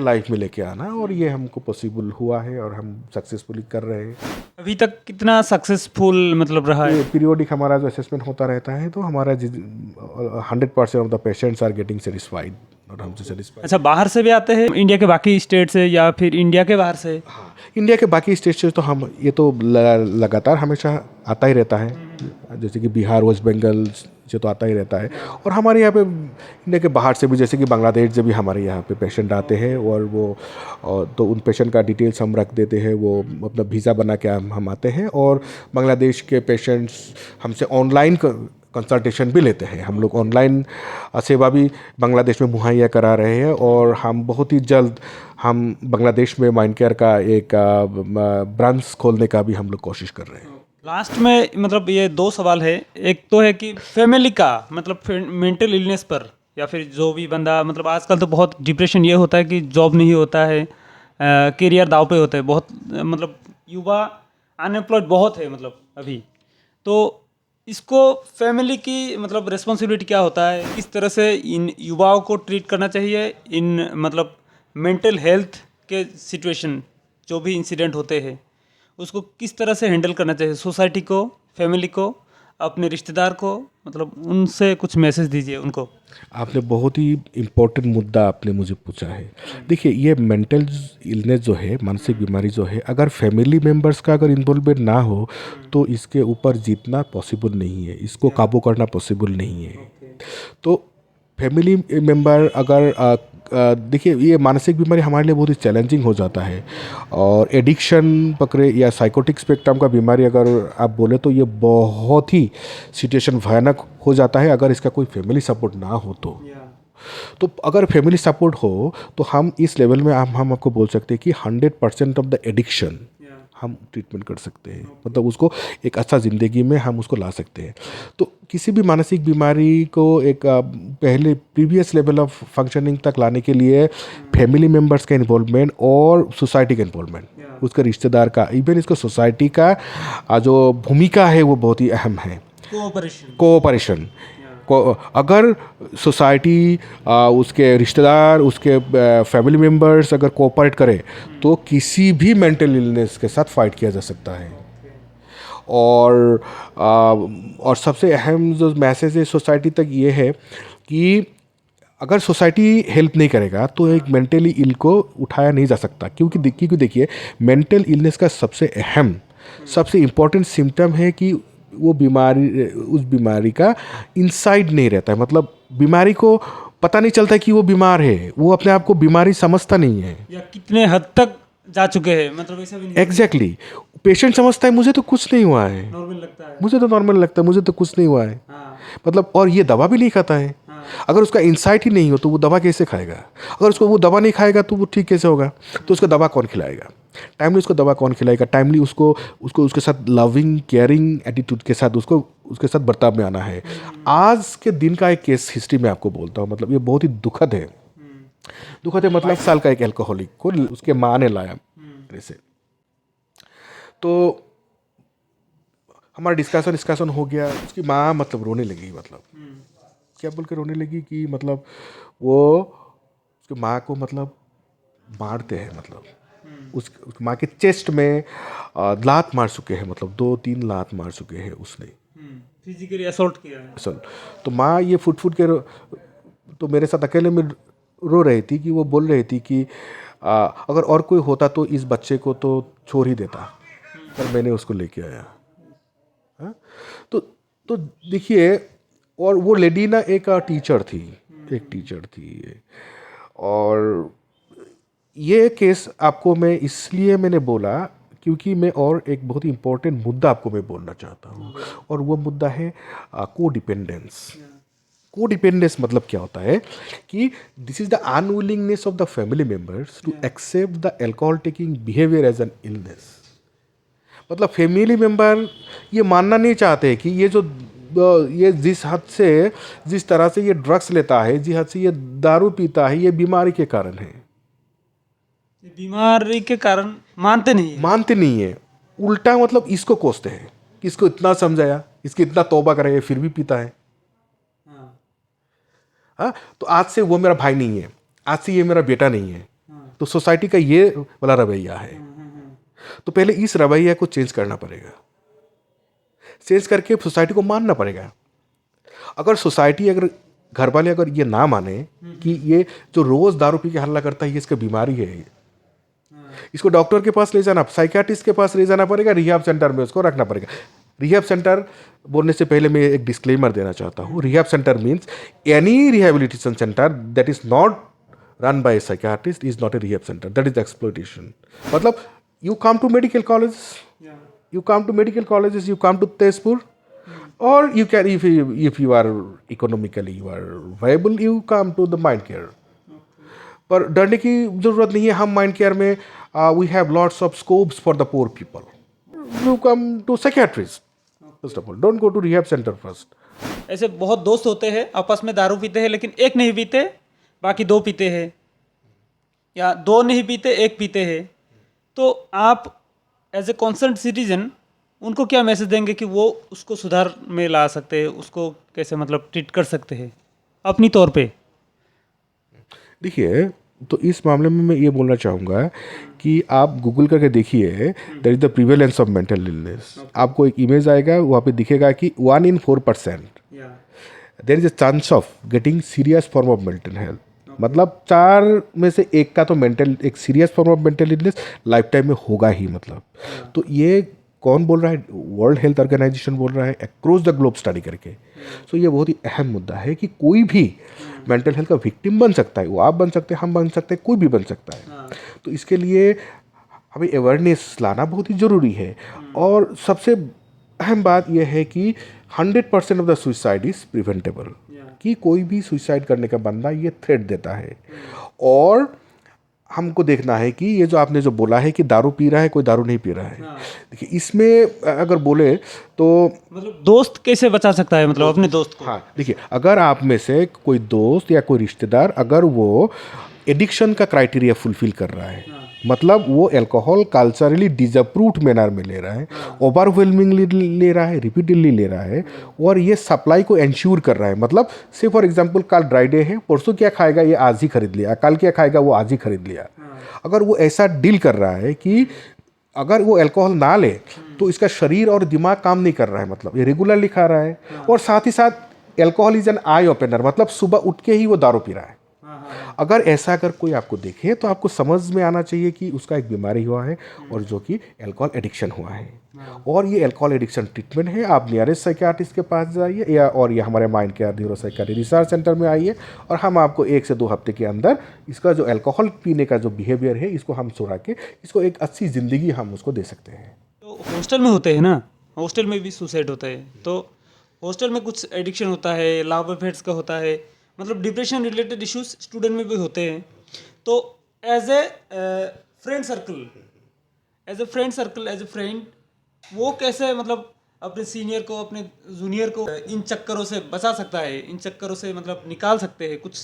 लाइफ में लेके आना, और ये हमको पॉसिबल हुआ है और हम सक्सेसफुली कर रहे हैं। अभी तक कितना सक्सेसफुल मतलब रहा है? पीरियोडिक हमारा जो असेसमेंट होता रहता है, तो हमारा 100% of the patients are getting satisfied और हमसे सेटिस्फाइड। अच्छा, बाहर से भी आते हैं, इंडिया के बाकी स्टेट से या फिर इंडिया के बाहर से? हाँ, इंडिया के बाकी स्टेट से तो हम ये तो लगातार हमेशा आता ही रहता है, जैसे कि बिहार, वेस्ट बंगाल से तो आता ही रहता है। और हमारे यहाँ पे इंडिया के बाहर से भी, जैसे कि बांग्लादेश से भी हमारे यहाँ पे पेशेंट आते हैं, और वो तो उन पेशेंट का डिटेल्स हम रख देते हैं, वो मतलब वीज़ा बना के हम आते हैं। और बांग्लादेश के पेशेंट्स हमसे ऑनलाइन कंसल्टेशन भी लेते हैं। हम लोग ऑनलाइन सेवा भी बांग्लादेश में मुहैया करा रहे हैं, और हम बहुत ही जल्द हम बांग्लादेश में माइंड केयर का एक ब्रांच खोलने का भी हम लोग कोशिश कर रहे हैं। लास्ट में मतलब ये 2 सवाल है। एक तो है कि फैमिली का मतलब मेंटल इलनेस पर, या फिर जो भी बंदा मतलब आजकल तो बहुत डिप्रेशन ये होता है कि जॉब नहीं होता है, करियर दाव पे होता है, बहुत मतलब युवा अनएम्प्लॉयड बहुत है मतलब अभी। तो इसको फैमिली की मतलब रिस्पॉन्सिबिलिटी क्या होता है, किस तरह से इन युवाओं को ट्रीट करना चाहिए इन मतलब मेंटल हेल्थ के सिचुएशन, जो भी इंसिडेंट होते हैं उसको किस तरह से हैंडल करना चाहिए, सोसाइटी को, फैमिली को, अपने रिश्तेदार को, मतलब उनसे कुछ मैसेज दीजिए उनको। आपने बहुत ही इम्पोर्टेंट मुद्दा आपने मुझे पूछा है। देखिए, ये मेंटल इलनेस जो है, मानसिक बीमारी जो है, अगर फैमिली मेम्बर्स का अगर इन्वॉल्वमेंट ना हो तो इसके ऊपर जीतना पॉसिबल नहीं है, इसको काबू करना पॉसिबल नहीं है। तो फैमिली मेम्बर अगर देखिए, ये मानसिक बीमारी हमारे लिए बहुत ही चैलेंजिंग हो जाता है, और एडिक्शन पकड़े या साइकोटिक स्पेक्ट्रम का बीमारी अगर आप बोले तो ये बहुत ही सिचुएशन भयानक हो जाता है अगर इसका कोई फैमिली सपोर्ट ना हो तो अगर फैमिली सपोर्ट हो तो हम इस लेवल में हम आपको बोल सकते हैं कि 100% ऑफ द एडिक्शन हम ट्रीटमेंट कर सकते हैं, मतलब उसको एक अच्छा ज़िंदगी में हम उसको ला सकते हैं। तो किसी भी मानसिक बीमारी को एक पहले प्रीवियस लेवल ऑफ फंक्शनिंग तक लाने के लिए फैमिली मेम्बर्स का इन्वॉल्वमेंट और सोसाइटी का इन्वॉल्वमेंट, उसके रिश्तेदार का, इवन इसको सोसाइटी का जो भूमिका है वो बहुत ही अहम है। कोऑपरेशन को अगर सोसाइटी, उसके रिश्तेदार, उसके फैमिली मेम्बर्स अगर कोऑपरेट करें तो किसी भी मेंटल इलनेस के साथ फाइट किया जा सकता है। और सबसे अहम जो मैसेज है सोसाइटी तक ये है कि अगर सोसाइटी हेल्प नहीं करेगा तो एक मेंटली इल को उठाया नहीं जा सकता, क्योंकि देखिए, मेंटल इलनेस का सबसे अहम, सबसे इम्पोर्टेंट सिम्टम है कि वो बीमारी, उस बीमारी का इनसाइड नहीं रहता है, मतलब बीमारी को पता नहीं चलता कि वो बीमार है, वो अपने आप को बीमारी समझता नहीं है, या कितने हद तक जा चुके हैं, मतलब ऐसा भी नहीं एग्जैक्टली पेशेंट समझता है मुझे तो कुछ नहीं हुआ है, नॉर्मल लगता है। मुझे तो नॉर्मल लगता है, मुझे तो कुछ नहीं हुआ है, हाँ मतलब और ये दवा भी नहीं खाता है। हाँ अगर उसका इंसाइट ही नहीं हो तो वो दवा कैसे खाएगा? अगर उसको वो दवा नहीं खाएगा तो वो ठीक कैसे होगा? तो उसको दवा कौन खिलाएगा? टाइमली उसको दवा कौन खिलाएगा? टाइमली उसको उसको उसके साथ लविंग केयरिंग एटीट्यूड के साथ उसको उसके साथ बर्ताव में आना है। आज के दिन का एक केस हिस्ट्री मैं आपको बोलता हूँ, मतलब ये बहुत ही दुखद है। दुखद है मतलब 22 साल का एक एल्कोहलिक को उसके माँ ने लाया मेरे से, तो हमारा डिस्कशन हो गया। उसकी माँ मतलब रोने लगी, मतलब क्या बोल के रोने लगी कि मतलब वो उसकी माँ को मतलब मारते हैं, मतलब उस माँ के चेस्ट में लात मार चुके हैं, मतलब 2-3 लात मार चुके हैं उसने फिजिकली असॉल्ट किया है। असल। तो माँ ये फुट के तो मेरे साथ अकेले में रो रही थी कि वो बोल रही थी कि अगर और कोई होता तो इस बच्चे को तो छोड़ ही देता, पर मैंने उसको लेके आया। हाँ? तो देखिए, और वो लेडी ना एक टीचर थी, और ये केस आपको मैं इसलिए मैंने बोला क्योंकि मैं और एक बहुत ही इम्पोर्टेंट मुद्दा आपको मैं बोलना चाहता हूँ, और वो मुद्दा है कोडिपेंडेंस मतलब क्या होता है कि this is the unwillingness of the family members to accept the alcohol taking behaviour as an illness. मतलब फैमिली मेंबर ये मानना नहीं चाहते कि ये जिस तरह से ये ड्रग्स लेता है, जिस हद से ये दारू पीता है, ये बीमारी के कारण है। बीमारी के कारण मानते नहीं है। उल्टा मतलब इसको कोसते हैं कि इसको इतना समझाया, इसकी इतना तौबा करे, ये फिर भी पीता है। हाँ, तो आज से वो मेरा भाई नहीं है, आज से ये मेरा बेटा नहीं है। तो सोसाइटी का ये वाला रवैया है। तो पहले इस रवैया को चेंज करना पड़ेगा, चेंज करके सोसाइटी को मानना पड़ेगा। अगर सोसाइटी, अगर घर वाले अगर ये ना माने कि ये जो रोज दारू पी के हल्ला करता है ये इसका बीमारी है, इसको डॉक्टर के पास ले जाना, साइकियाट्रिस्ट के पास ले जाना पड़ेगा, रिहैब सेंटर में उसको रखना पड़ेगा। रिहैब सेंटर बोलने से पहले मैं एक डिस्क्लेमर देना चाहता हूँ। Rehab centre means any rehabilitation centre that is not run by a psychiatrist is not a rehab center. That is exploitation. मतलब you come to medical colleges, you come to medical colleges, you come to Tezpur, or you can, if you are economically you are viable, you come to the mind care. पर डरने की जरूरत नहीं है। हम mind care में we have lots of scopes for the poor people. You come to psychiatrist first of all. Don't go to rehab center first. ऐसे बहुत दोस्त होते हैं, आपस में दारू पीते हैं, लेकिन एक नहीं पीते, बाकी 2 पीते हैं, या 2 नहीं पीते, 1 पीते हैं। तो आप एज ए कॉन्सर्न सिटीजन उनको क्या मैसेज देंगे कि वो उसको सुधार में ला सकते हैं, उसको कैसे मतलब ट्रीट कर सकते हैं अपनी तौर पे? देखिए, तो इस मामले में मैं ये बोलना चाहूँगा कि आप गूगल करके देखिए, that is the prevalence of mental illness. आपको एक इमेज आएगा, वहाँ पे दिखेगा कि 1 in 4% there is a chance of getting serious form of mental health. मतलब 4 में से 1 का तो एक serious form of mental illness lifetime में होगा ही। मतलब तो ये कौन बोल रहा है? वर्ल्ड हेल्थ ऑर्गेनाइजेशन बोल रहा है अक्रॉस द ग्लोब स्टडी करके। सो ये बहुत ही अहम मुद्दा है कि कोई भी मेंटल हेल्थ का विक्टिम बन सकता है। वो आप बन सकते हैं, हम बन सकते हैं, कोई भी बन सकता है। तो इसके लिए हमें अवेयरनेस लाना बहुत ही ज़रूरी है। और सबसे अहम बात यह है कि 100% of the suicide is preventable. कि कोई भी सुसाइड करने का बंदा ये थ्रेट देता है, और हमको देखना है कि ये जो आपने जो बोला है कि दारू पी रहा है, कोई दारू नहीं पी रहा है। देखिए, इसमें अगर बोले तो मतलब दोस्त कैसे बचा सकता है, मतलब अपने दोस्त को? हाँ, देखिए, अगर आप में से कोई दोस्त या कोई रिश्तेदार अगर वो एडिक्शन का क्राइटेरिया फुलफिल कर रहा है, मतलब वो अल्कोहल कल्चरली डिसअप्रूव्ड मैनर में ले रहा है, ओवरवेलमिंगली ले रहा है, रिपीटेडली ले रहा है, और ये सप्लाई को इंश्योर कर रहा है। मतलब से फॉर एग्जांपल कल ड्राई डे है, परसों क्या खाएगा ये आज ही खरीद लिया, कल क्या खाएगा वो आज ही खरीद लिया। अगर वो ऐसा डील कर रहा है कि अगर वो अल्कोहल ना ले तो इसका शरीर और दिमाग काम नहीं कर रहा है, मतलब ये रेगुलरली खा रहा है, और साथ ही साथ alcohol is an eye opener, मतलब सुबह उठ के ही वो दारू पी रहा है। अगर ऐसा अगर कोई आपको देखे तो आपको समझ में आना चाहिए कि उसका एक बीमारी हुआ है और जो कि अल्कोहल एडिक्शन हुआ है, और ये अल्कोहल एडिक्शन ट्रीटमेंट है। आप नियरेस्ट साइकियाट्रिस्ट के पास जाइए या हमारे mind Care neuro psychiatry research centre में आइए, और हम आपको 1 से 2 हफ्ते के अंदर इसका जो अल्कोहल पीने का जो बिहेवियर है इसको हम सुधार के इसको एक अच्छी ज़िंदगी हम उसको दे सकते हैं। तो हॉस्टल में होते हैं ना, हॉस्टल में भी सुसाइड होता है, तो हॉस्टल में कुछ एडिक्शन होता है, लव अफेयर्स का होता है, मतलब डिप्रेशन रिलेटेड इश्यूज स्टूडेंट में भी होते हैं। तो as a friend circle, as a friend, वो कैसे मतलब अपने सीनियर को, अपने जूनियर को इन चक्करों से बचा सकता है, इन चक्करों से मतलब निकाल सकते हैं? कुछ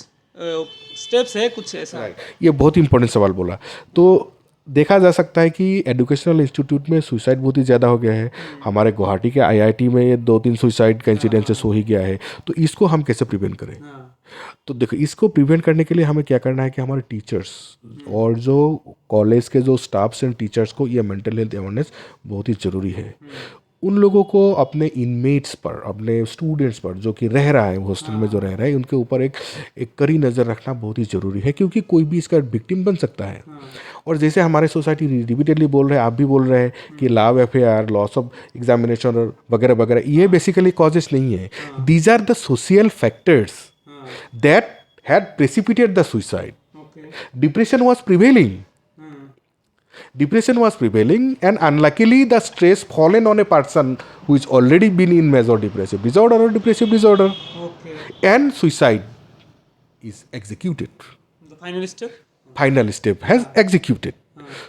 स्टेप्स है कुछ ऐसा? ये बहुत इंपॉर्टेंट सवाल बोला। तो देखा जा सकता है कि एजुकेशनल इंस्टीट्यूट में सुसाइड बहुत ही ज़्यादा हो गया है। हमारे गुवाहाटी के आईआईटी में ये 2-3 सुसाइड का इंसिडेंसेस हो ही गया है। तो इसको हम कैसे प्रिवेंट करें? तो देखो, इसको प्रिवेंट करने के लिए हमें क्या करना है कि हमारे टीचर्स और जो कॉलेज के जो स्टाफ्स एंड टीचर्स को ये मेंटल हेल्थ अवेयरनेस बहुत ही ज़रूरी है। उन लोगों को अपने इनमेट्स पर, अपने स्टूडेंट्स पर जो कि रह रहा है हॉस्टल में, जो रह रहा है, उनके ऊपर एक कड़ी नज़र रखना बहुत ही ज़रूरी है, क्योंकि कोई भी इसका विक्टिम बन सकता है। और जैसे हमारे सोसाइटी रिपीटेडली बोल रहे हैं, आप भी बोल रहे हैं कि love affair, loss of examination वगैरह वगैरह, ये बेसिकली कॉजेस नहीं है। These are the social factors that had precipitated the suicide. Depression was prevailing. Depression was prevailing, and unluckily the stress fallen on a person who is already been in major depressive disorder or depressive disorder. Okay. And suicide is executed. The final step? Final step has executed.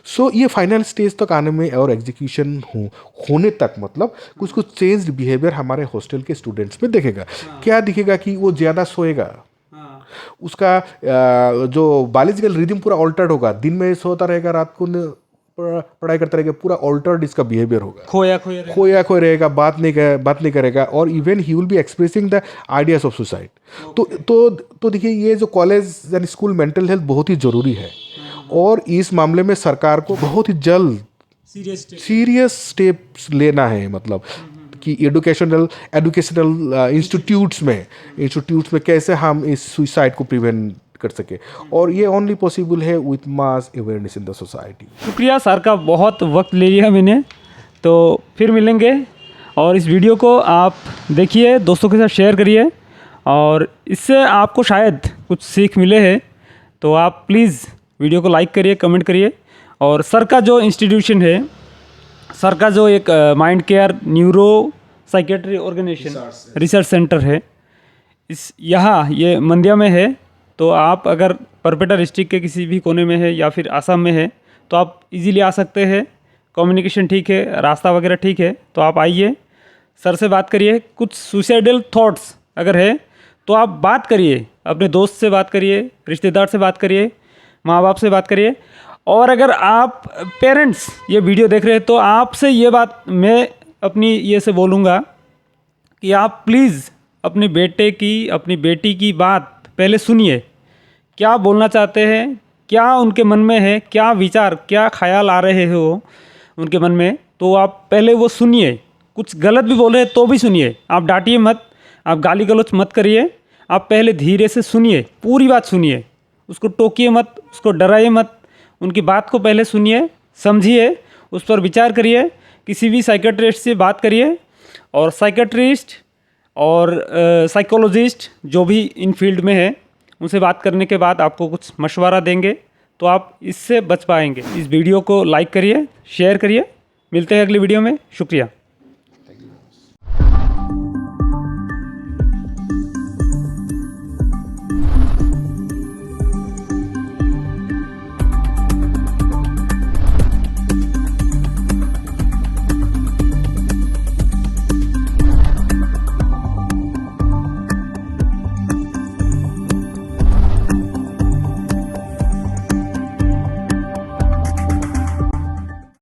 So ये final stage तक आने में और execution होने तक मतलब कुछ change behaviour हमारे हॉस्टल के स्टूडेंट्स में दिखेगा। क्या दिखेगा कि वो ज़्यादा सोएगा, उसका जो बायोलॉजिकल रिदम पूरा ऑल्टर्ड होगा, दिन में सोता रहेगा, रात को पढ़ाई करता रहेगा, पूरा ऑल्टर्ड इसका बिहेवियर होगा, खोया रहेगा, बात नहीं करेगा, और even he will be expressing the ideas of suicide. तो देखिए, ये जो कॉलेज यानी स्कूल मेंटल हेल्थ बहुत ही ज़रूरी है, और इस मामले में सरकार को बहुत ही जल्द सीरियस स्टेप्स लेना है। मतलब कि एजुकेशनल इंस्टीट्यूट्स में कैसे हम इस सुसाइड को प्रिवेंट कर सके, और ये ओनली पॉसिबल है with mass awareness in the society. शुक्रिया सर का, बहुत वक्त ले लिया मैंने, तो फिर मिलेंगे। और इस वीडियो को आप देखिए, दोस्तों के साथ शेयर करिए, और इससे आपको शायद कुछ सीख मिले है तो आप प्लीज़ वीडियो को लाइक करिए, कमेंट करिए। और सर का जो इंस्टीट्यूशन है, सर का जो एक Mind Care neuro psychiatry organization research centre है, यहाँ ये मंडिया में है। तो आप अगर परपेटा डिस्ट्रिक्ट के किसी भी कोने में है या फिर आसाम में है तो आप इजीली आ सकते हैं। कम्युनिकेशन ठीक है, रास्ता वगैरह ठीक है, तो आप आइए, सर से बात करिए। कुछ सुसाइडल थॉट्स अगर है तो आप बात करिए, अपने दोस्त से बात करिए, रिश्तेदार से बात करिए, माँ बाप से बात करिए। और अगर आप पेरेंट्स ये वीडियो देख रहे हैं तो आपसे ये बात मैं अपनी ये से बोलूँगा कि आप प्लीज़ अपने बेटे की, अपनी बेटी की बात पहले सुनिए। क्या बोलना चाहते हैं, क्या उनके मन में है, क्या विचार, क्या ख्याल आ रहे हो उनके मन में, तो आप पहले वो सुनिए। कुछ गलत भी बोल रहे हैं तो भी सुनिए, आप डांटिए मत, आप गाली गलौज मत करिए, आप पहले धीरे से सुनिए, पूरी बात सुनिए, उसको टोकिए मत, उसको डराइए मत, उनकी बात को पहले सुनिए, समझिए, उस पर विचार करिए, किसी भी साइकेट्रिस्ट से बात करिए। और साइकेट्रिस्ट और साइकोलॉजिस्ट जो भी इन फील्ड में है, उनसे बात करने के बाद आपको कुछ मशवरा देंगे, तो आप इससे बच पाएंगे। इस वीडियो को लाइक करिए, शेयर करिए। मिलते हैं अगली वीडियो में। शुक्रिया।